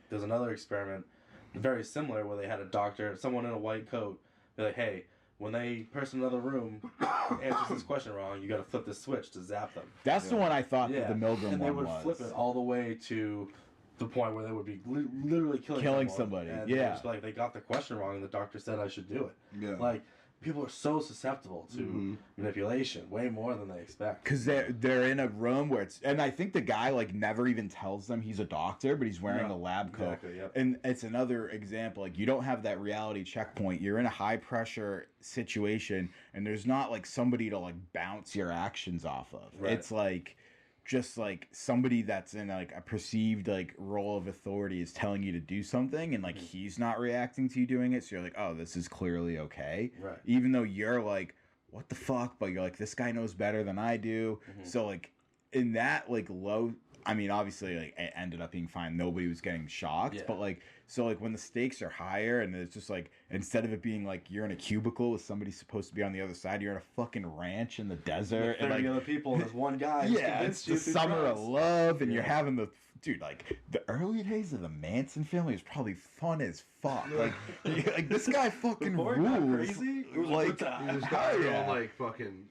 there's another experiment very similar where they had a doctor, someone in a white coat, be like, hey, when they person in another room answers this question wrong, you got to flip this switch to zap them. that's the one I thought Yeah, that the Milgram and they one would was. flip it all the way to the point where they would be literally killing someone. somebody, And yeah. they just be like, they got the question wrong, and the doctor said I should do it. Yeah. Like, people are so susceptible to Mhm. manipulation, way more than they expect. Because they're in a room where it's, and I think the guy like never even tells them he's a doctor, but he's wearing No, a lab coat. exactly, yep. And it's another example, like you don't have that reality checkpoint. You're in a high pressure situation, and there's not like somebody to like bounce your actions off of. Right. It's like just like somebody that's in like a perceived like role of authority is telling you to do something, and like he's not reacting to you doing it, so you're like, oh, this is clearly okay. Right. Even though you're like, what the fuck, but you're like, this guy knows better than I do. So like in that like low, I mean, obviously like it ended up being fine, nobody was getting shocked. Yeah. But like, so like when the stakes are higher, and it's just like, instead of it being like you're in a cubicle with somebody supposed to be on the other side, you're in a fucking ranch in the desert, 30 and like, other people, and there's one guy. who's yeah, it's convinced you the through summer of drugs. love, and you're Yeah. having the dude, like the early days of the Manson family was probably fun as fuck. Like, like this guy fucking Before it got rules. crazy, it was a Like, good time. You just hell got yeah. like fucking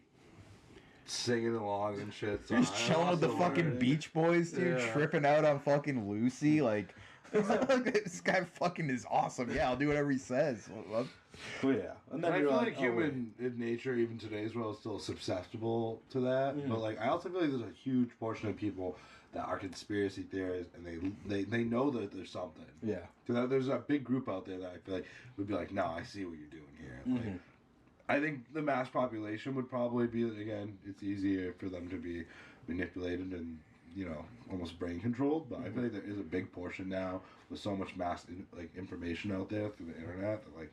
singing along and shit. So He's chilling with the also fucking learned- Beach Boys, dude, Yeah. tripping out on fucking Lucy. Like, this guy fucking is awesome. Yeah, I'll do whatever he says. Oh, yeah. And And then I you're feel like, like oh, human in nature, even today's world, is still susceptible to that. But like, I also feel like there's a huge portion of people that are conspiracy theorists, and they know that there's something. yeah. So there's a big group out there that I feel like would be like, no, I see what you're doing here. Like, I think the mass population would probably be, again, it's easier for them to be manipulated and, you know, almost brain controlled. But I feel like there is a big portion now with so much mass information out there through the internet that like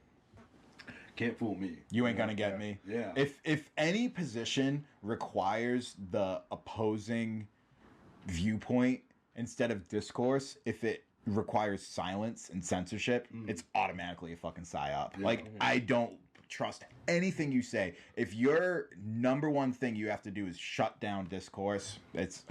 can't fool me. You ain't gonna get me. Yeah. If any position requires the opposing viewpoint instead of discourse, if it requires silence and censorship, it's automatically a fucking psyop. Like, I don't trust anything you say. If your number one thing you have to do is shut down discourse, it's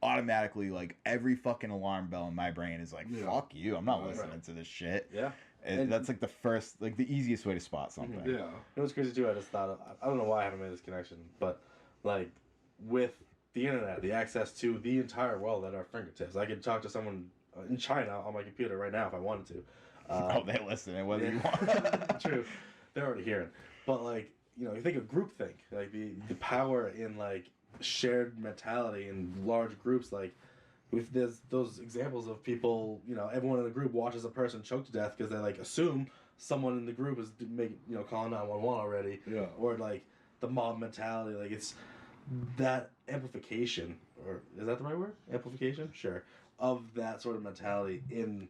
automatically like every fucking alarm bell in my brain is like, fuck you, I'm not listening to this shit. Yeah. And that's like the first, like the easiest way to spot something. Yeah. You know what's crazy too? I just thought I don't know why I haven't made this connection, but like with the internet, the access to the entire world at our fingertips, I could talk to someone in China on my computer right now if I wanted to. Oh, they listen, whether you want. True, they're already hearing. But like you think of groupthink, like the power in like shared mentality in large groups, like. If there's those examples of people, everyone in the group watches a person choke to death because they like assume someone in the group is calling 911 already, or like the mob mentality, like it's that amplification, or is that the right word? Amplification, sure, of that sort of mentality in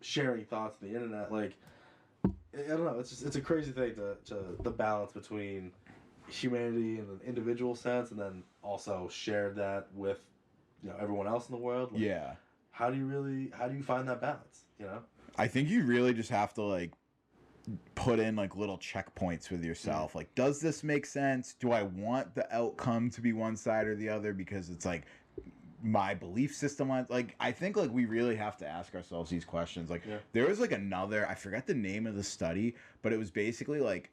sharing thoughts on the internet. Like I don't know, it's a crazy thing to the balance between humanity in an individual sense, and then also share that with everyone else in the world. Like, yeah. How do you find that balance? I think you really just have to like put in like little checkpoints with yourself. Like, does this make sense? Do I want the outcome to be one side or the other? Because it's like my belief system on like I think like we really have to ask ourselves these questions. Like there was like another, I forgot the name of the study, but it was basically like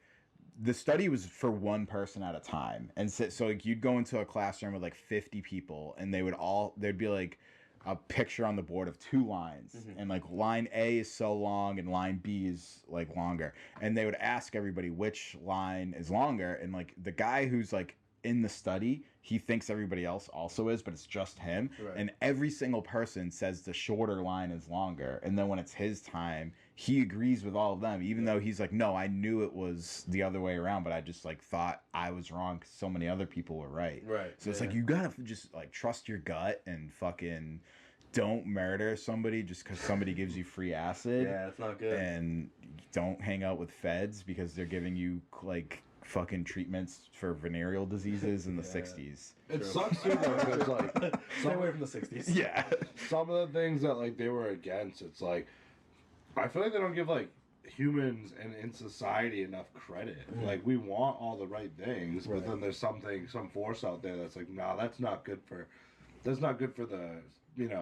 the study was for one person at a time, and so like you'd go into a classroom with like 50 people, and there'd be like a picture on the board of two lines, and like line A is so long and line B is like longer, and they would ask everybody which line is longer, and like the guy who's like in the study, he thinks everybody else also is, but it's just him, and every single person says the shorter line is longer, and then when it's his time, he agrees with all of them, even though he's like, no, I knew it was the other way around, but I just like thought I was wrong because so many other people were right. So it's like you gotta just like trust your gut and fucking don't murder somebody just because somebody gives you free acid. Yeah, it's not good. And don't hang out with feds because they're giving you like fucking treatments for venereal diseases in the 60s. It sucks too though because like stay away from the 60s. Yeah. Some of the things that like they were against, it's like I feel like they don't give like humans and in society enough credit. Like we want all the right things, but then there's some force out there that's like, nah, that's not good for the I don't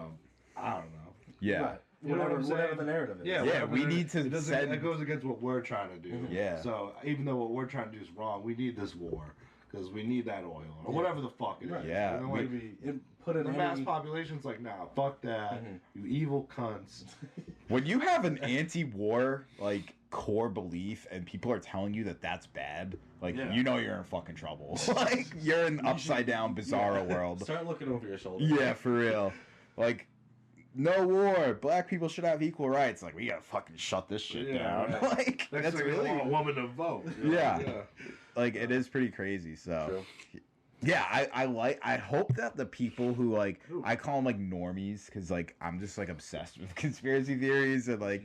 know. Yeah. Right. Whatever the narrative is. Yeah, we need to that goes against what we're trying to do. Yeah. So even though what we're trying to do is wrong, we need this war because we need that oil or whatever the fuck it is. Yeah. And then, like, put in the mass population's like, nah, fuck that, you evil cunts. When you have an anti-war like core belief and people are telling you that that's bad, like you know you're in fucking trouble. Like you're in upside down bizarro world. Start looking over your shoulder. Yeah, for real. Like no war. Black people should have equal rights. Like we gotta fucking shut this shit down. Right. Like That's really want a woman to vote. Yeah. Like it is pretty crazy. So. True. Yeah, I hope that the people who like I call them like normies because like I'm just like obsessed with conspiracy theories and like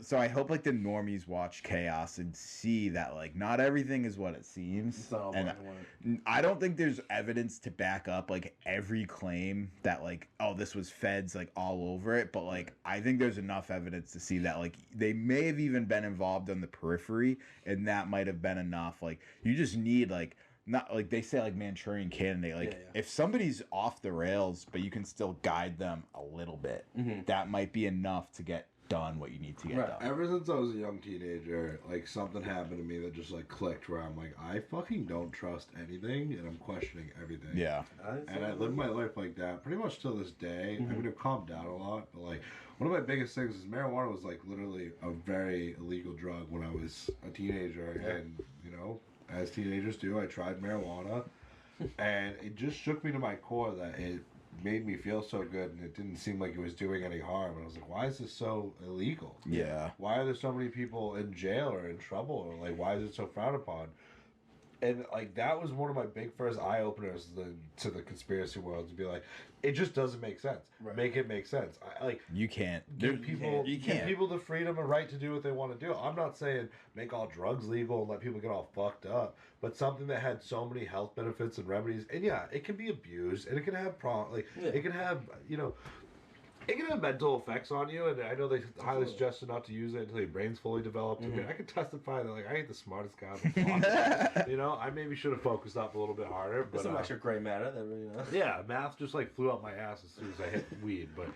so I hope like the normies watch Chaos and see that like not everything is what it seems, and I don't think there's evidence to back up like every claim that like this was feds like all over it, but like I think there's enough evidence to see that like they may have even been involved on the periphery, and that might have been enough. Like you just need like not like they say like Manchurian candidate, like if somebody's off the rails but you can still guide them a little bit, that might be enough to get done what you need to get done. Ever since I was a young teenager, like something happened to me that just like clicked where I'm like, I fucking don't trust anything and I'm questioning everything. Yeah. And I live my life like that pretty much till this day. I mean, I've calmed down a lot, but like one of my biggest things is marijuana was like literally a very illegal drug when I was a teenager, and as teenagers do, I tried marijuana, and it just shook me to my core that it made me feel so good, and it didn't seem like it was doing any harm. And I was like, why is this so illegal? Yeah. Why are there so many people in jail or in trouble? Or like, why is it so frowned upon? And like that was one of my big first eye openers to the conspiracy world, to be like, it just doesn't make sense. Make it make sense. You can't give people the freedom and right to do what they want to do. I'm not saying make all drugs legal and let people get all fucked up, but something that had so many health benefits and remedies. And yeah, it can be abused and it can have it can have it can have mental effects on you, and I know they highly suggest not to use it until your brain's fully developed. I mean, I can testify that like I ain't the smartest guy on the block. You know, I maybe should have focused up a little bit harder. But There's some extra gray matter that really, yeah, math just like flew out my ass as soon as I hit weed. But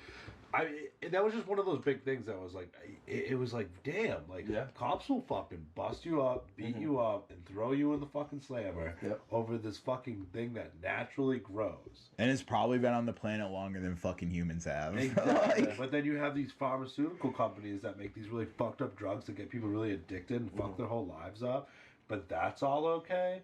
that was just one of those big things that was like, it was like, damn, like cops will fucking bust you up, beat you up, and throw you in the fucking slammer over this fucking thing that naturally grows. And it's probably been on the planet longer than fucking humans have. Exactly. But then you have these pharmaceutical companies that make these really fucked up drugs that get people really addicted and fuck their whole lives up. But that's all okay.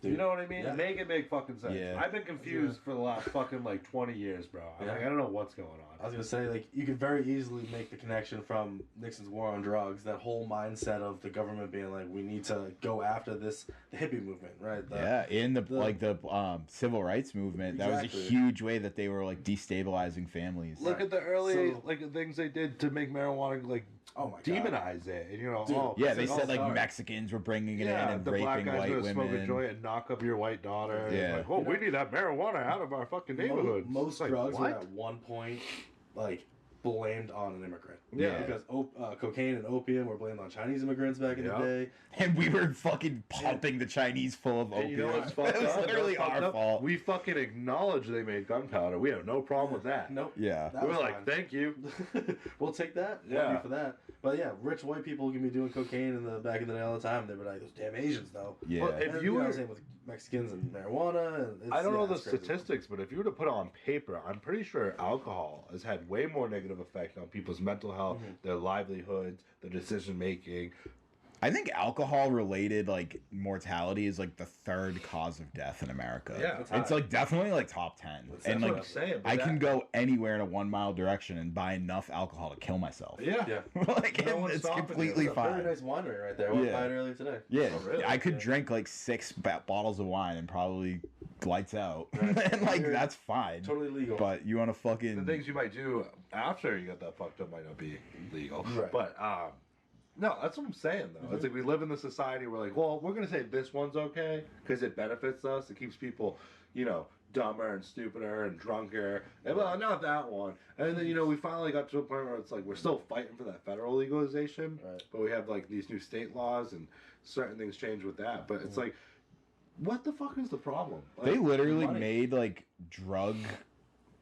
You know what I mean? Make it make fucking sense. Yeah. I've been confused for the last fucking like 20 years, bro. I'm like, I don't know what's going on. I was gonna say, like, you could very easily make the connection from Nixon's war on drugs, that whole mindset of the government being like, we need to go after the hippie movement, right? In the civil rights movement, that was a huge way that they were like destabilizing families. Look at the early things they did to make marijuana like demonize it, and you know, they said like Mexicans were bringing it in and the raping black guys white gonna women. smoke a joint and knock up your white daughter. Yeah, like, we need that marijuana out of our fucking neighborhood. Most like, drugs were at one point like blamed on an immigrant. Yeah, because cocaine and opium were blamed on Chinese immigrants back in the day, and we were fucking pumping the Chinese full of opium. You know what's fucked It was up? literally our fault. We fucking acknowledge they made gunpowder. We have no problem with that. Nope. Yeah, we were like, thank you. We'll take that. Yeah, for that. But yeah, rich white people can be doing cocaine in the back in the day all the time. They were like, those damn Asians, though. Yeah. Well, if you were same with Mexicans and marijuana, and I don't know the statistics, but if you were to put it on paper, I'm pretty sure alcohol has had way more negative effect on people's mental health, their livelihoods, their decision making. I think alcohol-related like mortality is like the third cause of death in America. Yeah, it's like definitely like top 10. And like what I'm saying, I can go anywhere in a 1 mile direction and buy enough alcohol to kill myself. Yeah. Like No one's it's stopping completely you. fine. Very nice winery right there. I went by it earlier today. Yeah, Oh, really? I could drink like 6 bottles of wine and probably lights out, and like that's fine. Totally legal. But you want to fucking The things you might do after you get that fucked up might not be legal. Right. But no, that's what I'm saying though. It's like we live in the society where like, well, we're gonna say this one's okay because it benefits us. It keeps people, you know, dumber and stupider and drunker. And well, not that one. And then we finally got to a point where it's like we're still fighting for that federal legalization, but we have like these new state laws and certain things change with that. But it's like, what the fuck is the problem? Like, they literally made like drug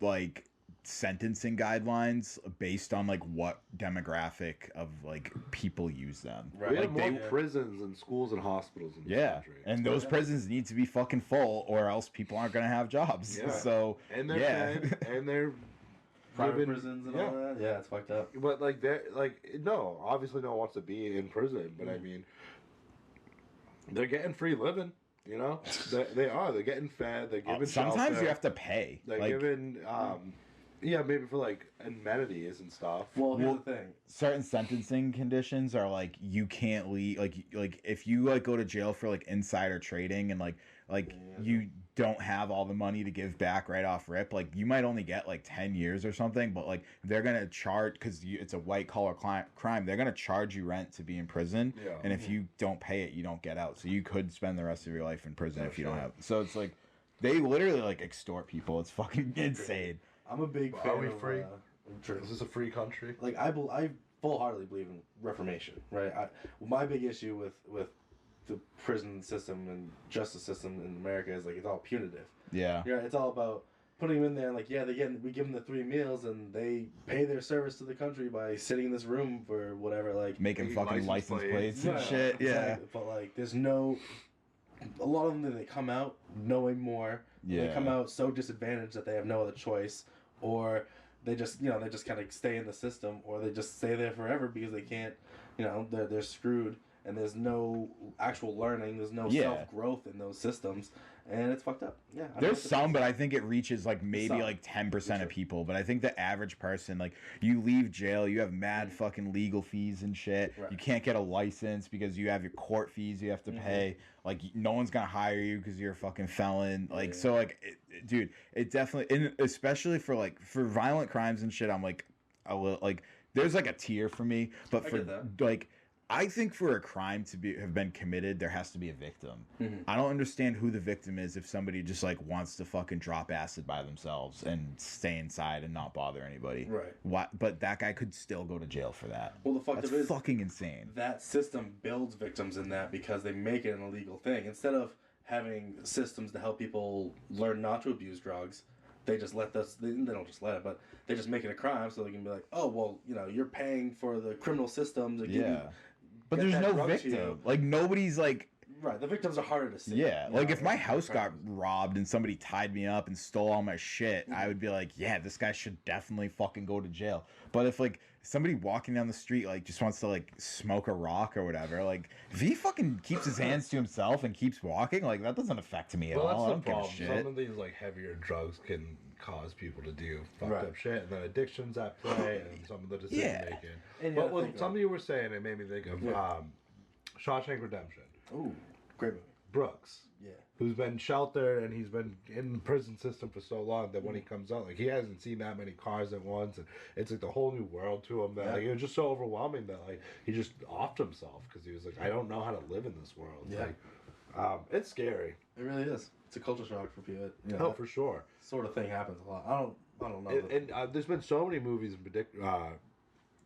like sentencing guidelines based on like what demographic of like people use them. We have Like more prisons and schools and hospitals in this country. And those prisons need to be fucking full or else people aren't gonna have jobs. Yeah. So and they're fed, and they're private prisons and all that. Yeah, it's fucked up. But like they're like no, obviously no one wants to be in prison, but I mean they're getting free living. You know, they are. They're getting fed. They're giving. Sometimes shelter. you have to pay. They're like, giving. Yeah, maybe for like amenities and stuff. Well, here's the thing. Certain sentencing conditions are like you can't leave. Like if you like go to jail for like insider trading and like you don't have all the money to give back right off rip. Like you might only get like 10 years or something, but like they're gonna charge because it's a white collar crime. They're gonna charge you rent to be in prison, and if you don't pay it, you don't get out. So you could spend the rest of your life in prison if you don't have. So it's like they literally like extort people. It's fucking insane. I'm a big fan. Are we free? True. Is this a free country? Like I full-heartedly believe in reformation, right? My big issue with the prison system and justice system in America is like it's all punitive. Yeah. Yeah, it's all about putting them in there and like we give them the 3 meals and they pay their service to the country by sitting in this room for whatever, like making fucking license plates and shit. Exactly. Yeah. But like there's no. A lot of them, they come out knowing more. Yeah. They come out so disadvantaged that they have no other choice, or they just they just kind of stay in the system, or they just stay there forever because they can't. They're screwed, and there's no actual learning. There's no self growth in those systems, and it's fucked up. Yeah. There's some, but I think it reaches like maybe like 10% of people. But I think the average person, like you leave jail, you have mad fucking legal fees and shit. Right. You can't get a license because you have your court fees you have to pay. Like no one's gonna hire you because you're a fucking felon. Like so, like dude, it definitely, and especially for violent crimes and shit. I'm like, I will like. There's like a tier for me, but for like I think for a crime to have been committed, there has to be a victim. Mhm. I don't understand who the victim is if somebody just like wants to fucking drop acid by themselves and stay inside and not bother anybody. Right. Why? But that guy could still go to jail for that. Well, the fucked That's up is fucking insane. that system builds victims in that because they make it an illegal thing. Instead of having systems to help people learn not to abuse drugs, they just let this. They don't just let it, but they just make it a crime so they can be like, oh well, you know, you're paying for the criminal system to give you. Yeah. But get there's that no drug to you. victim. Like nobody's like. Right, the victims are harder to see. Yeah, you like know, if my house got crimes. robbed and somebody tied me up and stole all my shit, I would be like, yeah, this guy should definitely fucking go to jail. But if like somebody walking down the street like just wants to like smoke a rock or whatever, like if he fucking keeps his hands to himself and keeps walking, like that doesn't affect me at Well, all. I that's don't the give a problem. shit. Some of these like heavier drugs can cause people to do fucked Right. up shit, and then addictions at play, and some of the decision Yeah. making. And you But gotta what think some of you were saying, it made me think of Yeah. Shawshank Redemption. Ooh, great movie. Brooks, Yeah. who's been sheltered and he's been in the prison system for so long that when he comes out, like he hasn't seen that many cars at once, and it's like the whole new world to him. That like, it was just so overwhelming that like he just offed himself because he was like, I don't know how to live in this world. Yeah. Like, it's scary. It really is. It's a culture shock for people. You know, Oh, that for sure. sort of thing happens a lot. I don't know. And there's been so many movies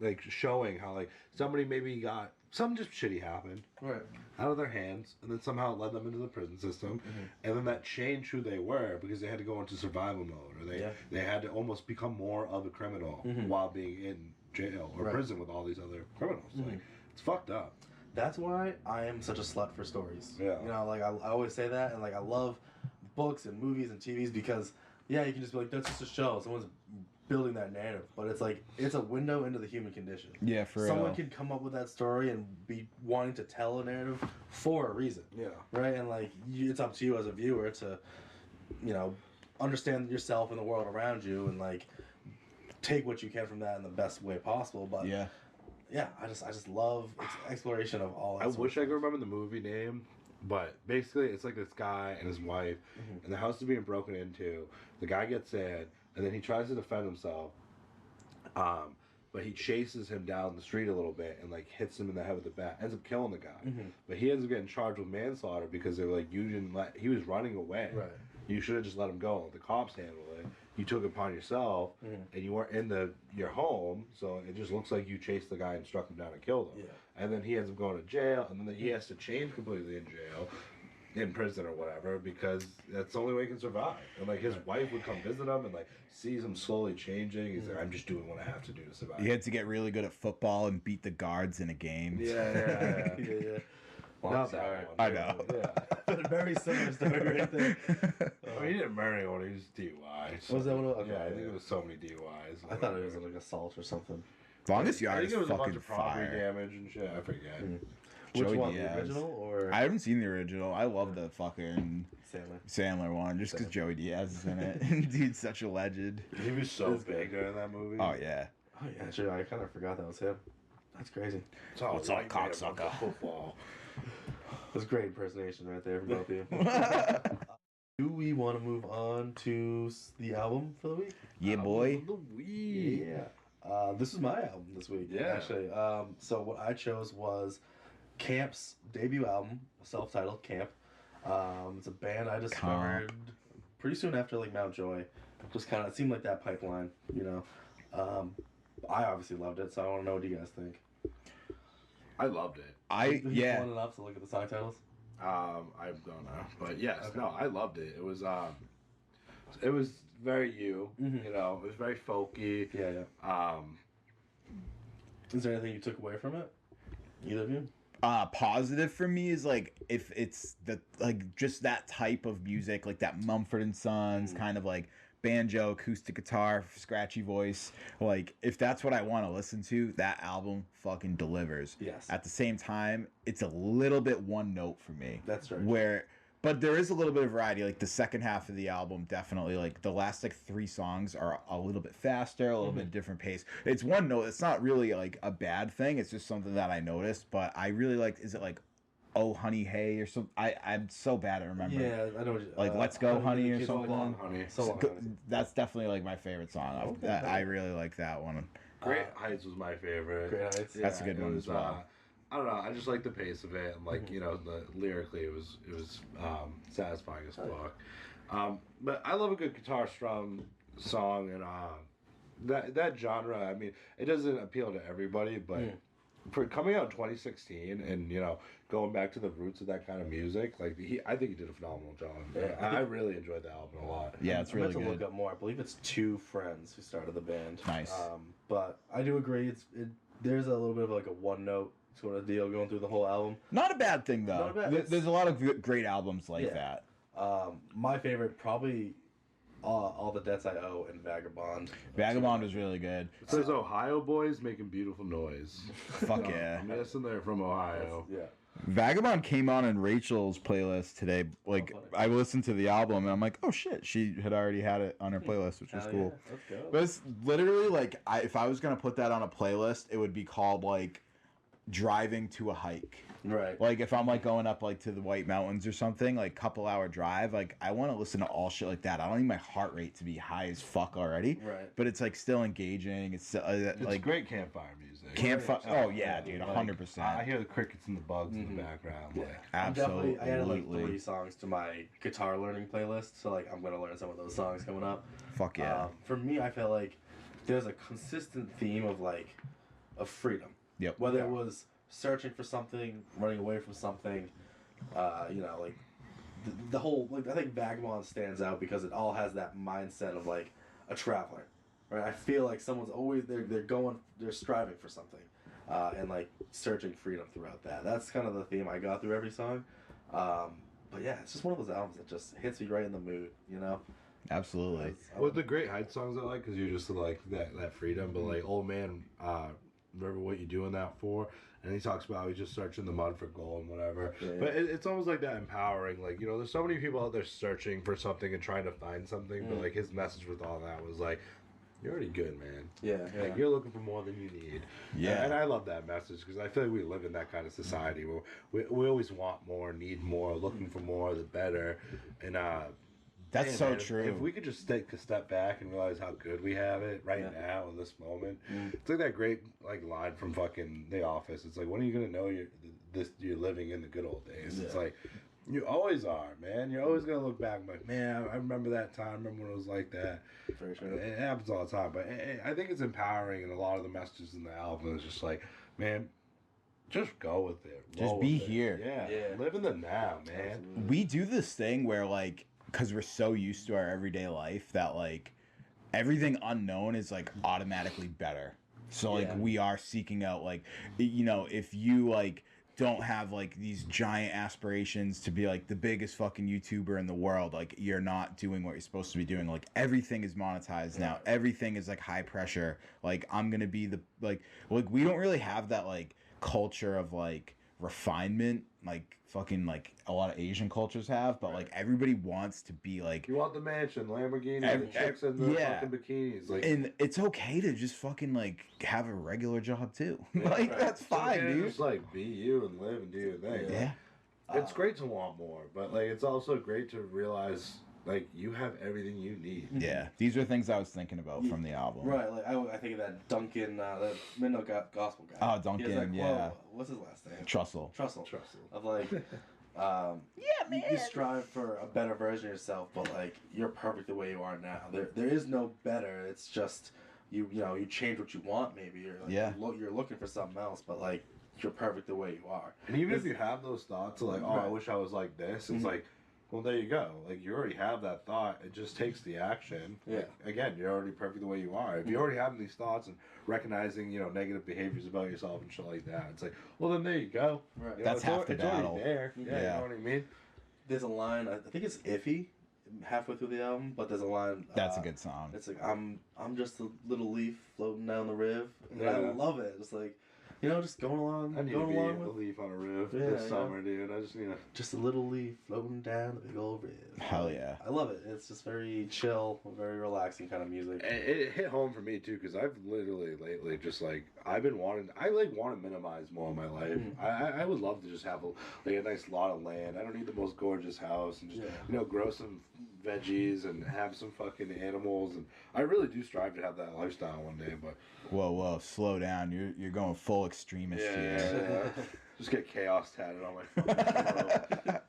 like showing how like somebody maybe got some just shitty happened right. out of their hands, and then somehow it led them into the prison system, and then that changed who they were because they had to go into survival mode, or they had to almost become more of a criminal while being in jail or Right. prison with all these other criminals. Like it's fucked up. That's why I am such a slut for stories. Yeah. You know, like I always say that, and like I love books and movies and TVs because yeah, you can just be like, that's just a show. Someone's building that narrative, but it's like it's a window into the human condition. Yeah, for Someone real. can come up with that story and be wanting to tell a narrative for a reason, Yeah. right? And like it's up to you as a viewer to, you know, understand yourself and the world around you, and like take what you can from that in the best way possible. But Yeah. yeah, I just love exploration of all that. I sort wish of I could remember the movie name, but basically it's like this guy and his wife, and the house is being broken into. The guy gets sad, and then he tries to defend himself. But he chases him down the street a little bit and like hits him in the head with the bat. Ends up killing the guy. But he ends up getting charged with manslaughter because they were like, you didn't let. He was running away. Right. You should have just let him go. The cops handled it. You took it upon yourself, and you weren't in your home, so it just looks like you chased the guy and struck him down and killed him. Yeah. And then he ends up going to jail, and then he has to change completely in jail, in prison or whatever, because that's the only way he can survive. And like his wife would come visit him and like sees him slowly changing. He's like, I'm just doing what I have to do to survive. He had to get really good at football and beat the guards in a game. Yeah. yeah. Not sorry. that one. I know. Yeah. Very similar story right there. I mean, he didn't murder anyone. He was DUI. So. Was that what it was? Yeah, I Okay, think yeah. it was so many DUIs. I thought it was like assault or something. Longest I yard think is it was a bunch fucking of property fire. damage and shit. I forget. Which Joey one? Diaz. The original or I haven't seen the original. I love the fucking Sandler? Sandler one just because Joey Diaz is in it. Dude's such a legend. He was so It's big during that movie. Oh yeah. Oh yeah, sure. I kind of forgot that was him. That's crazy. It's all What's up, white man cocksucker? about football. That's great impersonation right there from both of you. Do we want to move on to the album for the week? Yeah, boy. The weed. Yeah. This is my album this week. Yeah. Actually. So what I chose was Camp's debut album, self-titled Camp. It's a band I discovered pretty soon after like Mount Joy. Just kind of it seemed like that pipeline, you know. I obviously loved it, so I want to know what you guys think. I loved it. Yeah. Fun enough to look at the song titles. I don't know, but yes, Okay. no, I loved it. It was very you Mhm. know. It was very folky. Yeah. Is there anything you took away from it? Either of you? Positive for me is like if it's the like just that type of music, like that Mumford and Sons kind of like banjo, acoustic guitar, scratchy voice. Like if that's what I want to listen to, that album fucking delivers. Yes. At the same time, it's a little bit one note for me. That's right. But there is a little bit of variety. Like the second half of the album, definitely like the last like 3 songs are a little bit faster, a little bit different pace. It's one note. It's not really like a bad thing. It's just something that I noticed. But I really like. Is it like, oh honey hey or something? I'm so bad at remembering. Yeah, I know. What you, Like, Let's Go, Honey, or Kids something. Like Long Honey. So Long, Go- Honey. That's definitely like my favorite song. Okay. I really like that one. Great Heights was my favorite. Great Heights. That's a good it one was, as well. I don't know. I just like the pace of it, and like the lyrically, it was satisfying as fuck. But I love a good guitar strum song, and that genre. I mean, it doesn't appeal to everybody, but for coming out in 2016, and going back to the roots of that kind of music, like I think he did a phenomenal job. Yeah. I really enjoyed the album a lot. Yeah, it's really I meant to good. look up more. I believe it's 2 friends who started the band. Nice. But I do agree. There's a little bit of like a one note sort of deal going through the whole album. Not a bad thing though. Not a bad- There's a lot of great albums like Yeah. that. My favorite probably All the Debts I Owe and Vagabond. Vagabond was really good. It says Ohio boys making beautiful noise. Fuck yeah. I'm guessing they're from Ohio. Yeah. Vagabond came on in Rachel's playlist today. Like, funny. I listened to the album and I'm like, oh shit, she had already had it on her playlist, which was Hell cool. yeah. Let's go. But it's literally like, if I was gonna put that on a playlist, it would be called like driving to a hike. Right. Like if I'm like going up like to the White Mountains or something, like couple hour drive, like I want to listen to all shit like that. I don't need my heart rate to be high as fuck already. Right. But it's like still engaging. It's It's like great campfire music. campfire. Oh yeah, dude, Like, 100%. I hear the crickets and the bugs in the background. Like, Absolutely. I added like 3 songs to my guitar learning playlist, so like I'm gonna learn some of those songs coming up. Fuck yeah. For me, I feel like there's a consistent theme of freedom. Yep. Whether it was searching for something, running away from something, like the whole like I think Vagabond stands out because it all has that mindset of like a traveler, right? I feel like someone's always they're striving for something, and like searching freedom throughout that. That's kind of the theme I got through every song. But yeah, it's just one of those albums that just hits me right in the mood, Absolutely. With the Great Heights songs I like, because you're just like that freedom, but like Old Man, remember what you doing that for? And he talks about how he's just searching the mud for gold and whatever. Yeah. But it's almost like that empowering. Like, there's so many people out there searching for something and trying to find something, but like his message with all that was like, you're already good, man. Yeah, Like, you're looking for more than you need. Yeah. And I love that message because I feel like we live in that kind of society where we always want more, need more, looking for more, the better. And That's man, so man, true. If we could just take a step back and realize how good we have it right now in this moment, it's like that great line from fucking The Office. It's like, when are you gonna know you're living in the good old days? It's like, you always are, man. You're always gonna look back and be like, man, I remember that time. I remember when it was like that. For sure. It happens all the time, but I think it's empowering, and a lot of the messages in the album is just like, man, just go with it. Just roll be with it. here. Yeah, live in the now, man. We do this thing where like because we're so used to our everyday life that like everything unknown is like automatically better. So like we are seeking out like if you like don't have like these giant aspirations to be like the biggest fucking YouTuber in the world, like you're not doing what you're supposed to be doing. Like everything is monetized now. Everything is like high pressure. Like I'm gonna be the like we don't really have that like culture of like refinement like fucking like a lot of Asian cultures have, but like everybody wants to be like You want the mansion, Lamborghini, Every- the chicks in the yeah. fucking bikinis, like. and it's okay to just fucking like have a regular job too. Like Right. that's It's fine, okay to dude. Just like be you and live and do your thing. Yeah. It's great to want more, but like it's also great to realize like you have everything you need. Yeah. These are things I was thinking about from the album. Right, like I think of that Duncan, the Midnight Gospel guy. Oh, He has Duncan, that quote, yeah. What's his last name? Trussell. Trussell. Trust it. Of like, you strive for a better version of yourself, but like you're perfect the way you are now. There is no better. It's just you change what you want. Maybe you're like, you're looking for something else, but like you're perfect the way you are. And even if you have those thoughts of like, oh, I wish I was like this, it's like, well, there you go. Like, you already have that thought. It just takes the action. Yeah. Like, again, you're already perfect the way you are. If you already have these thoughts and recognizing, negative behaviors about yourself and shit like that, it's like, well, then there you go. Right. That's it's half the it's already battle. there. Yeah, Yeah. you know what I mean? There's a line. I think it's iffy, halfway through the album, but there's a line. That's a good song. It's like I'm just a little leaf floating down the river. And Yeah. I love it. It's like, just going along. I need to going be along a with leaf on a roof Yeah, this yeah. summer, dude. I just need to. just a little leaf floating down the big old river. Hell yeah. I love it. It's just very chill, very relaxing kind of music. It hit home for me too, because I've literally lately just like I want to minimize more of my life. I would love to just have a nice lot of land. I don't need the most gorgeous house and just grow some veggies and have some fucking animals, and I really do strive to have that lifestyle one day. But Whoa, slow down. You're going full extremist here. just get chaos tatted on my fucking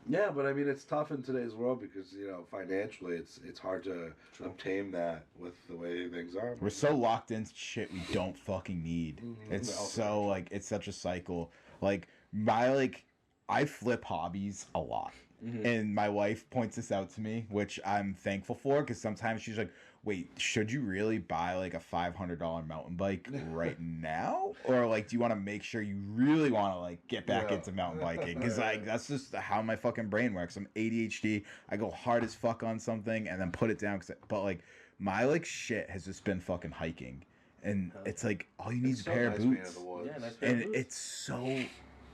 yeah, but I mean it's tough in today's world because financially it's hard to obtain that with the way things are. We're so locked into shit we don't fucking need. It's so like it's such a cycle. Like I flip hobbies a lot. And my wife points this out to me, which I'm thankful for, because sometimes she's like, wait, should you really buy like a $500 mountain bike right now? Or like, do you want to make sure you really want to like get back into mountain biking? Because like, that's just how my fucking brain works. I'm ADHD. I go hard as fuck on something and then put it down. But like, my like shit has just been fucking hiking. And it's like, all you need is a pair of boots. Yeah, nice pair of boots. It's so...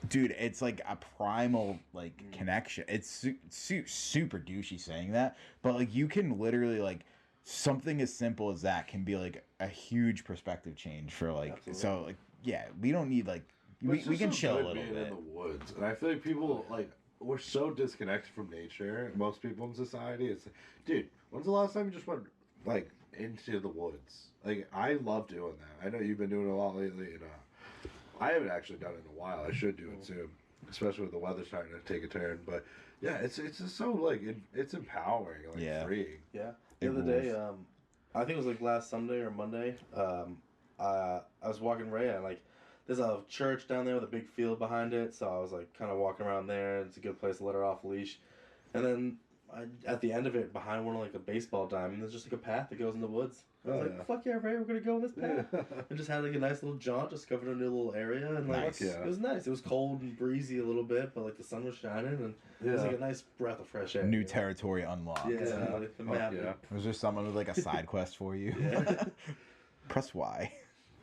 Dude, it's like a primal like connection. It's super douchey saying that, but like you can literally like something as simple as that can be like a huge perspective change for like. Absolutely. So like yeah, we don't need like we can chill a little bit in the woods, and I feel like people like we're so disconnected from nature. Most people in society, it's dude. When's the last time you just went like into the woods? Like I love doing that. I know you've been doing it a lot lately, and I haven't actually done it in a while. I should do it soon, especially with the weather starting to take a turn. But yeah, it's just so like it's empowering, like freeing. Yeah. The other day, I think it was like last Sunday or Monday. I was walking Ray and like there's a church down there with a big field behind it, so I was like kind of walking around there. It's a good place to let her off leash, and then at the end of it, behind one of like a baseball diamond, there's just like a path that goes in the woods. I was like, fuck yeah, Ray, we're gonna go on this path. And just had like a nice little jaunt, discovered a new little area, and like it was nice. It was cold and breezy a little bit, but like the sun was shining, and it was like a nice breath of fresh air. New territory unlocked. Yeah, like the map. Yeah. Was there someone with like a side quest for you? Press Y.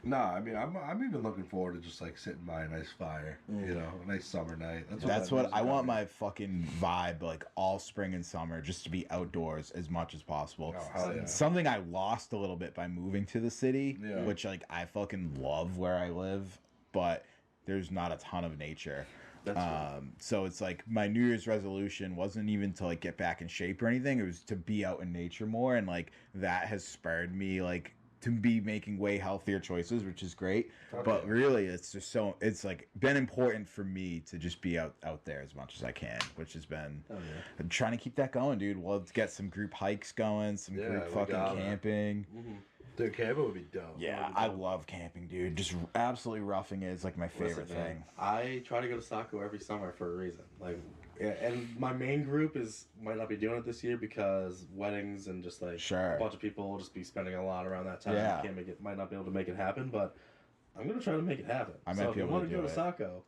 Nah, I mean, I'm even looking forward to just like sitting by a nice fire, a nice summer night. That's what I want. My fucking vibe, like all spring and summer, just to be outdoors as much as possible. Oh, hell yeah. Something I lost a little bit by moving to the city, which like I fucking love where I live, but there's not a ton of nature. So it's like my New Year's resolution wasn't even to like get back in shape or anything. It was to be out in nature more, and like that has spurred me like to be making way healthier choices, which is great. But really, it's just it's like been important for me to just be out there as much as I can, which has been I'm trying to keep that going, dude. We'll get some group hikes going, some group fucking camping. Dude, camping would be dope. Yeah, I love camping, dude. Just absolutely roughing it is like my favorite thing. I try to go to Saco every summer for a reason. Like, and my main group might not be doing it this year because weddings and just like a bunch of people will just be spending a lot around that time. Yeah. Might not be able to make it happen, but I'm gonna try to make it happen. I might be able to do go to it. Saco,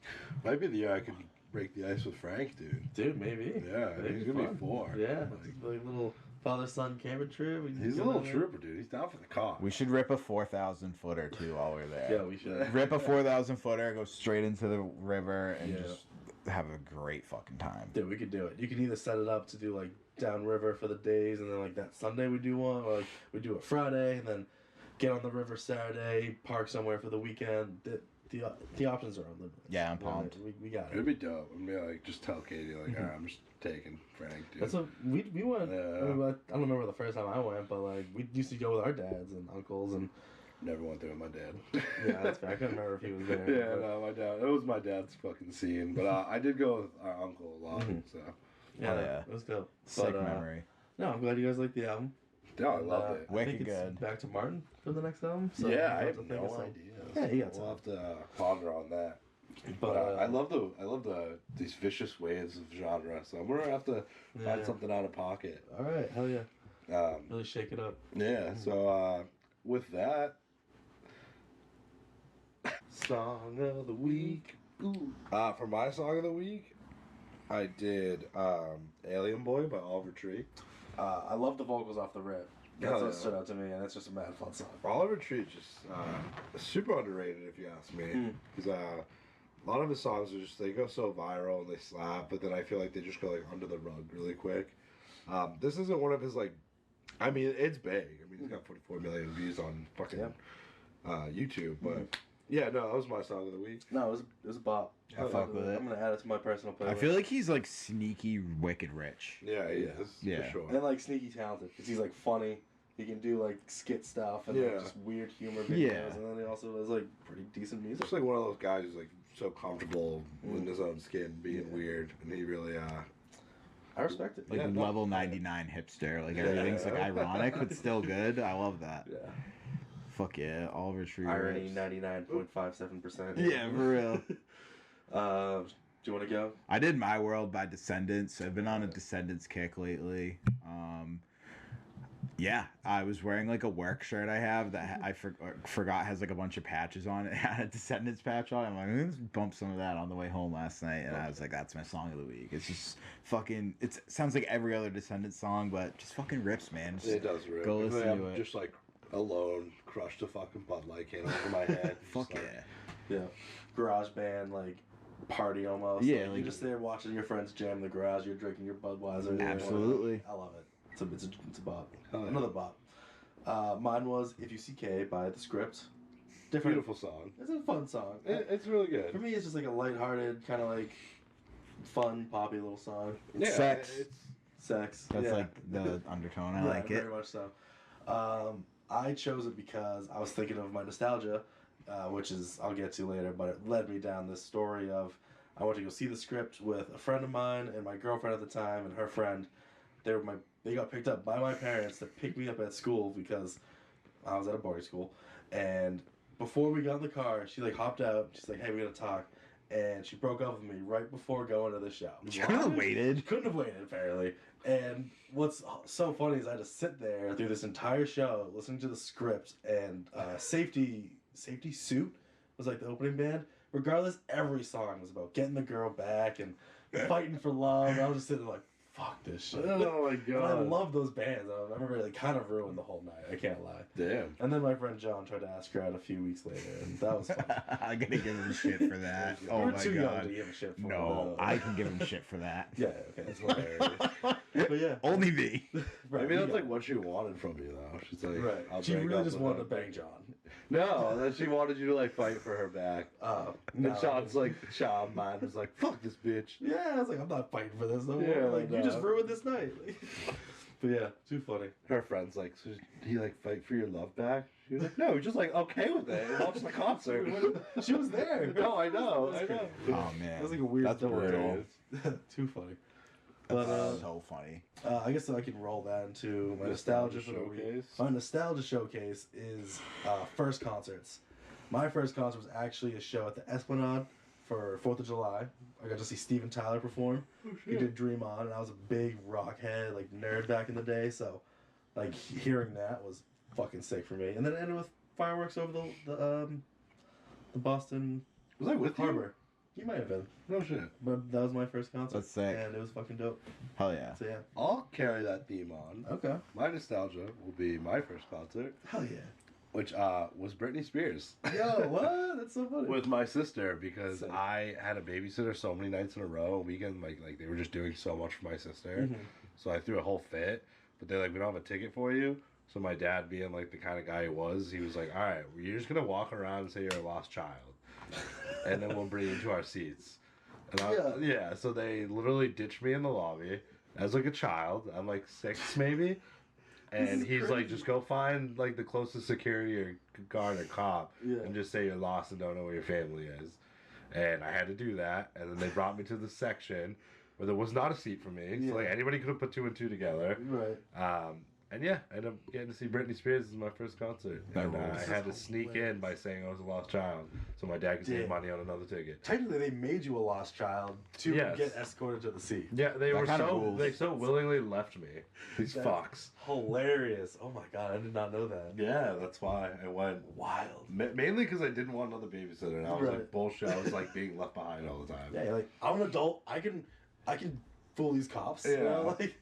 Might be the year I could break the ice with Frank, dude. dude, maybe. Yeah, he's gonna be 4. Yeah, like little father-son camping trip. He's a little trooper, dude. He's down for the cause. We should rip a 4,000 footer too while we're there. Yeah, we should. Rip a 4,000 footer, go straight into the river, and just have a great fucking time. Dude, we could do it. You can either set it up to do like downriver for the days, and then like that Sunday we do one, or like we do it Friday, and then get on the river Saturday, park somewhere for the weekend. The options are unlimited. Yeah, I'm pumped. We got it. It'd be dope. I'm gonna like just tell Katie like, I'm just taking Frank, dude. That's what we went. I don't remember the first time I went, but like we used to go with our dads and uncles and. Never went there with my dad. Yeah, that's fair. I couldn't remember if he was there. Yeah, no, my dad. It was my dad's fucking scene, but I did go with our uncle a lot. So yeah, it was dope. Sick memory. No, I'm glad you guys liked the album. Yeah, I loved it. Wicked I think it's good. back to Martin for the next album. So yeah, I we'll have to think of no some- idea. Yeah, you got We'll have some. to ponder on that. But I love these vicious waves of genre. So I'm gonna have to find something out of pocket. All right, hell yeah. Really shake it up. Yeah. So with that, song of the week. Ooh. For my song of the week, I did "Alien Boy" by Oliver Tree. I love the vocals off the rip. That's Hell what yeah. stood out to me, and it's just a mad fun song. Oliver Tree is just super underrated, if you ask me. Because a lot of his songs are just they go so viral and they slap, but then I feel like they just go like under the rug really quick. This isn't one of his like. I mean, it's big. I mean, he's got 44 million views on fucking YouTube, but Yeah, no, that was my song of the week. No, it was a bop. I fuck with it. I'm gonna add it to my personal playlist. I feel like he's like sneaky wicked rich. Yeah, he is. Yeah. For sure. and like sneaky talented because he's like funny. He can do like skit stuff and like, Yeah. just weird humor videos, Yeah. and then he also does like pretty decent music. Just like one of those guys who's like so comfortable in his own skin, being weird, and he really I respect it. Like Yeah, no. level 99 hipster. Like Yeah. everything's like ironic but still good. I love that. Yeah. Fuck yeah, Oliver Tree. Irony rips. 99.57%. Yeah, for real. Do you want to go? I did My World by Descendants. I've been on a Descendants kick lately. Yeah, I was wearing like a work shirt I have that I forgot has like a bunch of patches on it. It had a Descendants patch on it. I'm like, let's bump some of that on the way home last night. And I was like, that's my song of the week. It's just fucking, it sounds like every other Descendants song, but just fucking rips, man. Just it does rip. go listen I'm to it. just like alone, crushed a fucking Bud Light can over my head. Fuck Just, yeah. Yeah. Garage band, like party almost. Yeah, Like, like- you're just there watching your friends jam in the garage. You're drinking your Budweiser. you're- Absolutely. I love it. It's a bop. Oh, yeah. Another bop. Mine was If You See K by The Script. Different. Beautiful song. It's a fun song. It's really For good. me, it's just like a lighthearted, kind of like fun, poppy little song. Yeah, Sex. It's, Sex. That's yeah. like the undertone. I Yeah, like it. very much so. I chose it because I was thinking of my nostalgia, which is I'll get to later, but it led me down this story of I went to go see The Script with a friend of mine and my girlfriend at the time and her friend. They got picked up by my parents to pick me up at school because I was at a boarding school, and before we got in the car, she like hopped out. She's like, "Hey, we gotta talk," and she broke up with me right before going to the show. You could have waited. Couldn't have waited, apparently. And what's so funny is I had to sit there through this entire show listening to the script, and Safety Suit was like the opening band. Regardless, every song was about getting the girl back and fighting for love. I was just sitting there like, fuck this shit. oh my And I love those bands. I remember it kind of ruined the whole night. I can't lie. Damn. And then my friend John tried to ask her out a few weeks later, and that was fun. I gotta give him shit for that. We Oh were my too young to god. give a shit for No, it, I can give him shit for that. Yeah, okay. It's hilarious. But yeah. Only me. Right, Maybe we that's got like it. what she wanted from you, though. She's like, Right. I'll She break really up just with wanted him. to bang John. No, that she wanted you to like fight for her back. And No. Sean's like, Sean, mine was like, fuck this bitch. Yeah, I was like, I'm not fighting for this no more. Yeah, Like, you no. just ruined this night. But yeah, too funny. Her friend's like, so did he like fight for your love back? She was like, no, he's just like okay with it. He watched the concert. She was there. No, I know. I know. Oh man. That was like a weird That's story. brutal. Too funny. That's But so funny. I guess I can roll that into my nostalgia for the week. showcase. My nostalgia showcase is first concerts. My first concert was actually a show at the Esplanade for 4th of July. I got to see Steven Tyler perform. He did Dream On, and I was a big rock head, like nerd back in the day, so like hearing that was fucking sick for me. And then it ended with fireworks over the Boston Was I with you? Harbor. You might have been, No shit. but that was my first concert. That's sick. And it was fucking dope. Hell yeah. So yeah. I'll carry that theme on. Okay. My nostalgia will be my first concert, Hell yeah. which was Britney Spears. Yo, what? That's so funny. With my sister, because Sick. I had a babysitter so many nights in a row, weekend, like they were just doing so much for my sister. Mhm. So I threw a whole fit, but they're like, we don't have a ticket for you. So my dad, being like the kind of guy he was, he was like, all right, you're just gonna walk around and say you're a lost child, and then we'll bring you to our seats. And yeah, so they literally ditched me in the lobby as like a child. I'm like 6 maybe. This And is he's like, crazy. just go find like the closest security or guard or cop Yeah. and just say you're lost and don't know where your family is. And I had to do that. And then they brought me to the section where there was not a seat for me. Yeah. So like anybody could have put 2 and 2 together. Right. And yeah, I ended up getting to see Britney Spears as my first concert. That And rules. I had to sneak in by saying I was a lost child so my dad could Damn. save money on another ticket. Technically, they made you a lost child to Yes. get escorted to the seat. Yeah, they That were kinda so rules. they so willingly left me. These That's fucks. Hilarious. Oh my god, I did not know that. Yeah, that's why I went. Wild. Mainly because I didn't want another babysitter, and I was Right. like bullshit. I was like being left behind all the time. Yeah, you're like, I'm an adult. I can fool these cops. You Yeah. know? Like,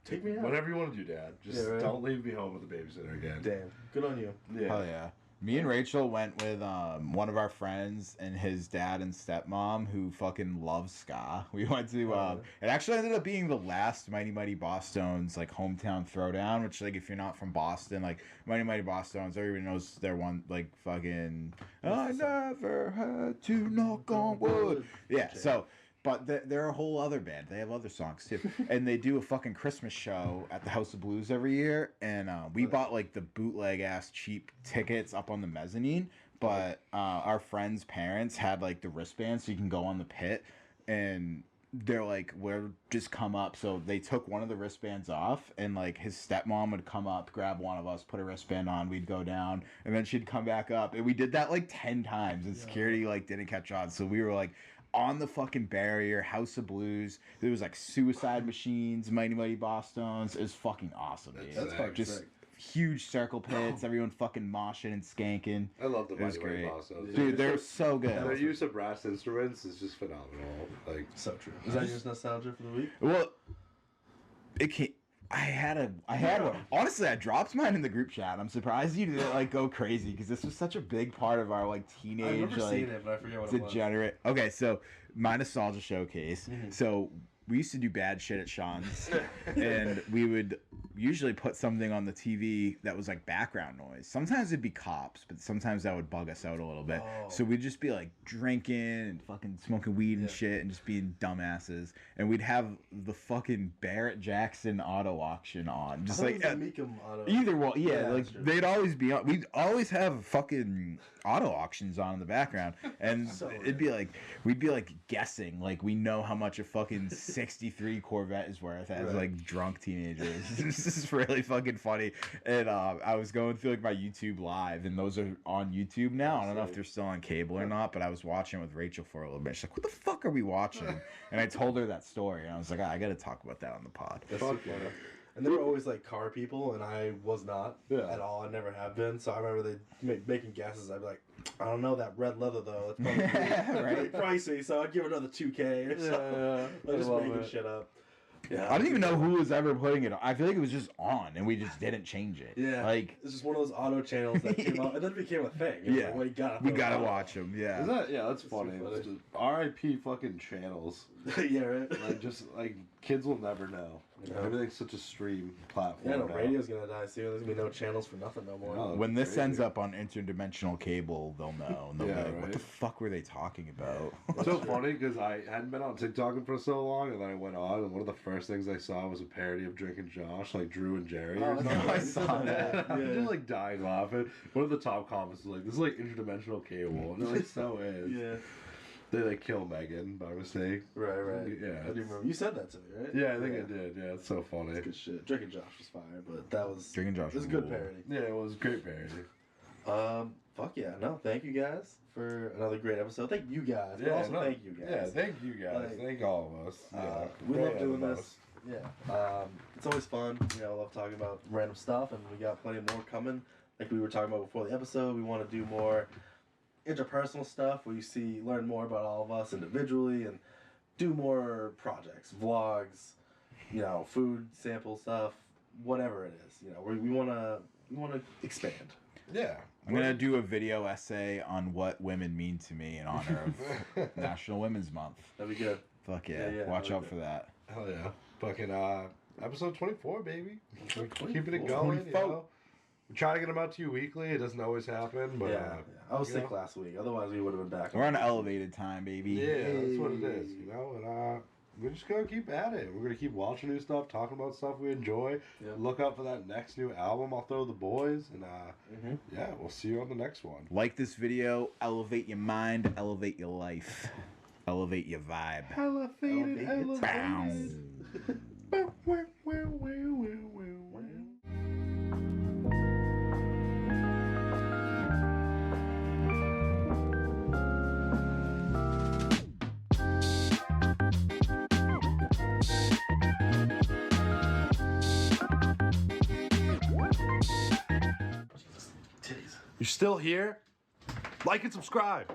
take me out. Whatever you want to do, Dad. Just Yeah, right. don't leave me home with a babysitter again. Damn. Good on you. Yeah. Hell yeah. Me and Rachel went with one of our friends and his dad and stepmom who fucking love ska. We went to it actually ended up being the last Mighty Mighty Bosstones like hometown throwdown, which like if you're not from Boston, like Mighty Mighty Bosstones, everybody knows their one like fucking I never had to knock on wood. Yeah, so but they're a whole other band. They have other songs too, and they do a fucking Christmas show at the House of Blues every year. And we bought like the bootleg ass cheap tickets up on the mezzanine. But our friends' parents had like the wristbands, so you can go on the pit. And they're like, "We're just come up." So they took one of the wristbands off, and like his stepmom would come up, grab one of us, put a wristband on. We'd go down, and then she'd come back up, and we did that like 10 times. And security like didn't catch on, so we were like on the fucking barrier, House of Blues. There was like Suicide Machines, Mighty Mighty Bosstones. It was fucking awesome, dude. That's fucking just sick. huge circle pits, everyone fucking moshing and skanking. I love the It was Mighty Mighty great. Bosstones. Dude, they're so good. Their use of brass instruments is just phenomenal. Like, So true. Is that your nostalgia for the week? Well, it can't. I had one. Honestly, I dropped mine in the group chat. I'm surprised you didn't like go crazy because this was such a big part of our like I teenage remember like seeing it, but I forget what it was. degenerate. Okay, so my nostalgia showcase. So we used to do bad shit at Sean's, and we would usually put something on the TV that was like background noise. Sometimes it'd be cops, but sometimes that would bug us out a little bit. Oh. So we'd just be like drinking and fucking smoking weed and shit and just being dumbasses. And we'd have the fucking Barrett Jackson auto auction on. Just like either one, yeah, like they'd always be on. We'd always have fucking auto auctions on in the background, and it'd be like we'd be like guessing, like we know how much a fucking 63 Corvette is worth as like drunk teenagers. This is really fucking funny. And I was going through like my YouTube live, and those are on YouTube now. I don't know if they're still on cable or not, but I was watching with Rachel for a little bit. She's like, "What the fuck are we watching?" And I told her that story, and I was like, I gotta talk about that on the pod. That's super funny. And they were always like car people, and I was not at all. I never have been. So I remember they making guesses. I'd be like, I don't know, that red leather though. That's probably pretty pricey. So I'd give another $2K or something. I'm just making shit up. Yeah, I don't even know who was ever putting it on. I feel like it was just on, and we just didn't change it. Yeah, like it's just one of those auto channels that came out, and then it became a thing. Yeah, like, well, we gotta watch them. Yeah, that's funny. It's just R.I.P. fucking channels. Yeah, right. Like just like kids will never know. Everything's such a stream platform. Yeah, no, now. radio's gonna die soon. There's gonna be no channels for nothing no more. No. when this ends up on interdimensional cable, they'll know. And they'll be like, what the fuck were they talking about? It's so funny because I hadn't been on TikTok for so long, and then I went on, and one of the first things I saw was a parody of Drink and Josh, like Drew and Jerry. Or something. I saw that. I'm just like dying laughing. One of the top comments was like, "This is like interdimensional cable," and it like so is. Yeah. They like kill Megan by mistake. Right. Yeah. I do remember. You said that to me, right? Yeah, I think I did. Yeah, it's so funny. That's good shit. Drake and Josh was fire, but that was Drake and Josh It was a rule. good parody. Yeah, it was a great parody. Fuck yeah. No, thank you guys for another great episode. Thank you guys. But also thank you guys. Yeah, thank you guys. Like, thank all of us. Yeah, we way love out doing of this. us. Yeah. It's always fun. You know, I love talking about random stuff, and we got plenty more coming. Like we were talking about before the episode, we want to do more interpersonal stuff where you learn more about all of us individually, and do more projects, vlogs, you know, food sample stuff, whatever it is. You know, we want to expand. Yeah. I'm gonna do a video essay on what women mean to me in honor of National Women's Month. That'd be good. Fuck yeah! Yeah, Watch I out like for that. Hell yeah. Fucking episode 24, baby. We're keeping it 24. going, you know. We try to get them out to you weekly. It doesn't always happen, but I was you sick know. last week. Otherwise, we would have been back. We're on elevated time, baby. Yeah, that's what it is, you know. And we're just gonna keep at it. We're gonna keep watching new stuff, talking about stuff we enjoy. Yep. Look out for that next new album. I'll throw the boys, and yeah, we'll see you on the next one. Like this video, elevate your mind, elevate your life, elevate your vibe. Elevated, Bow. Titties. You're still here? Like and subscribe.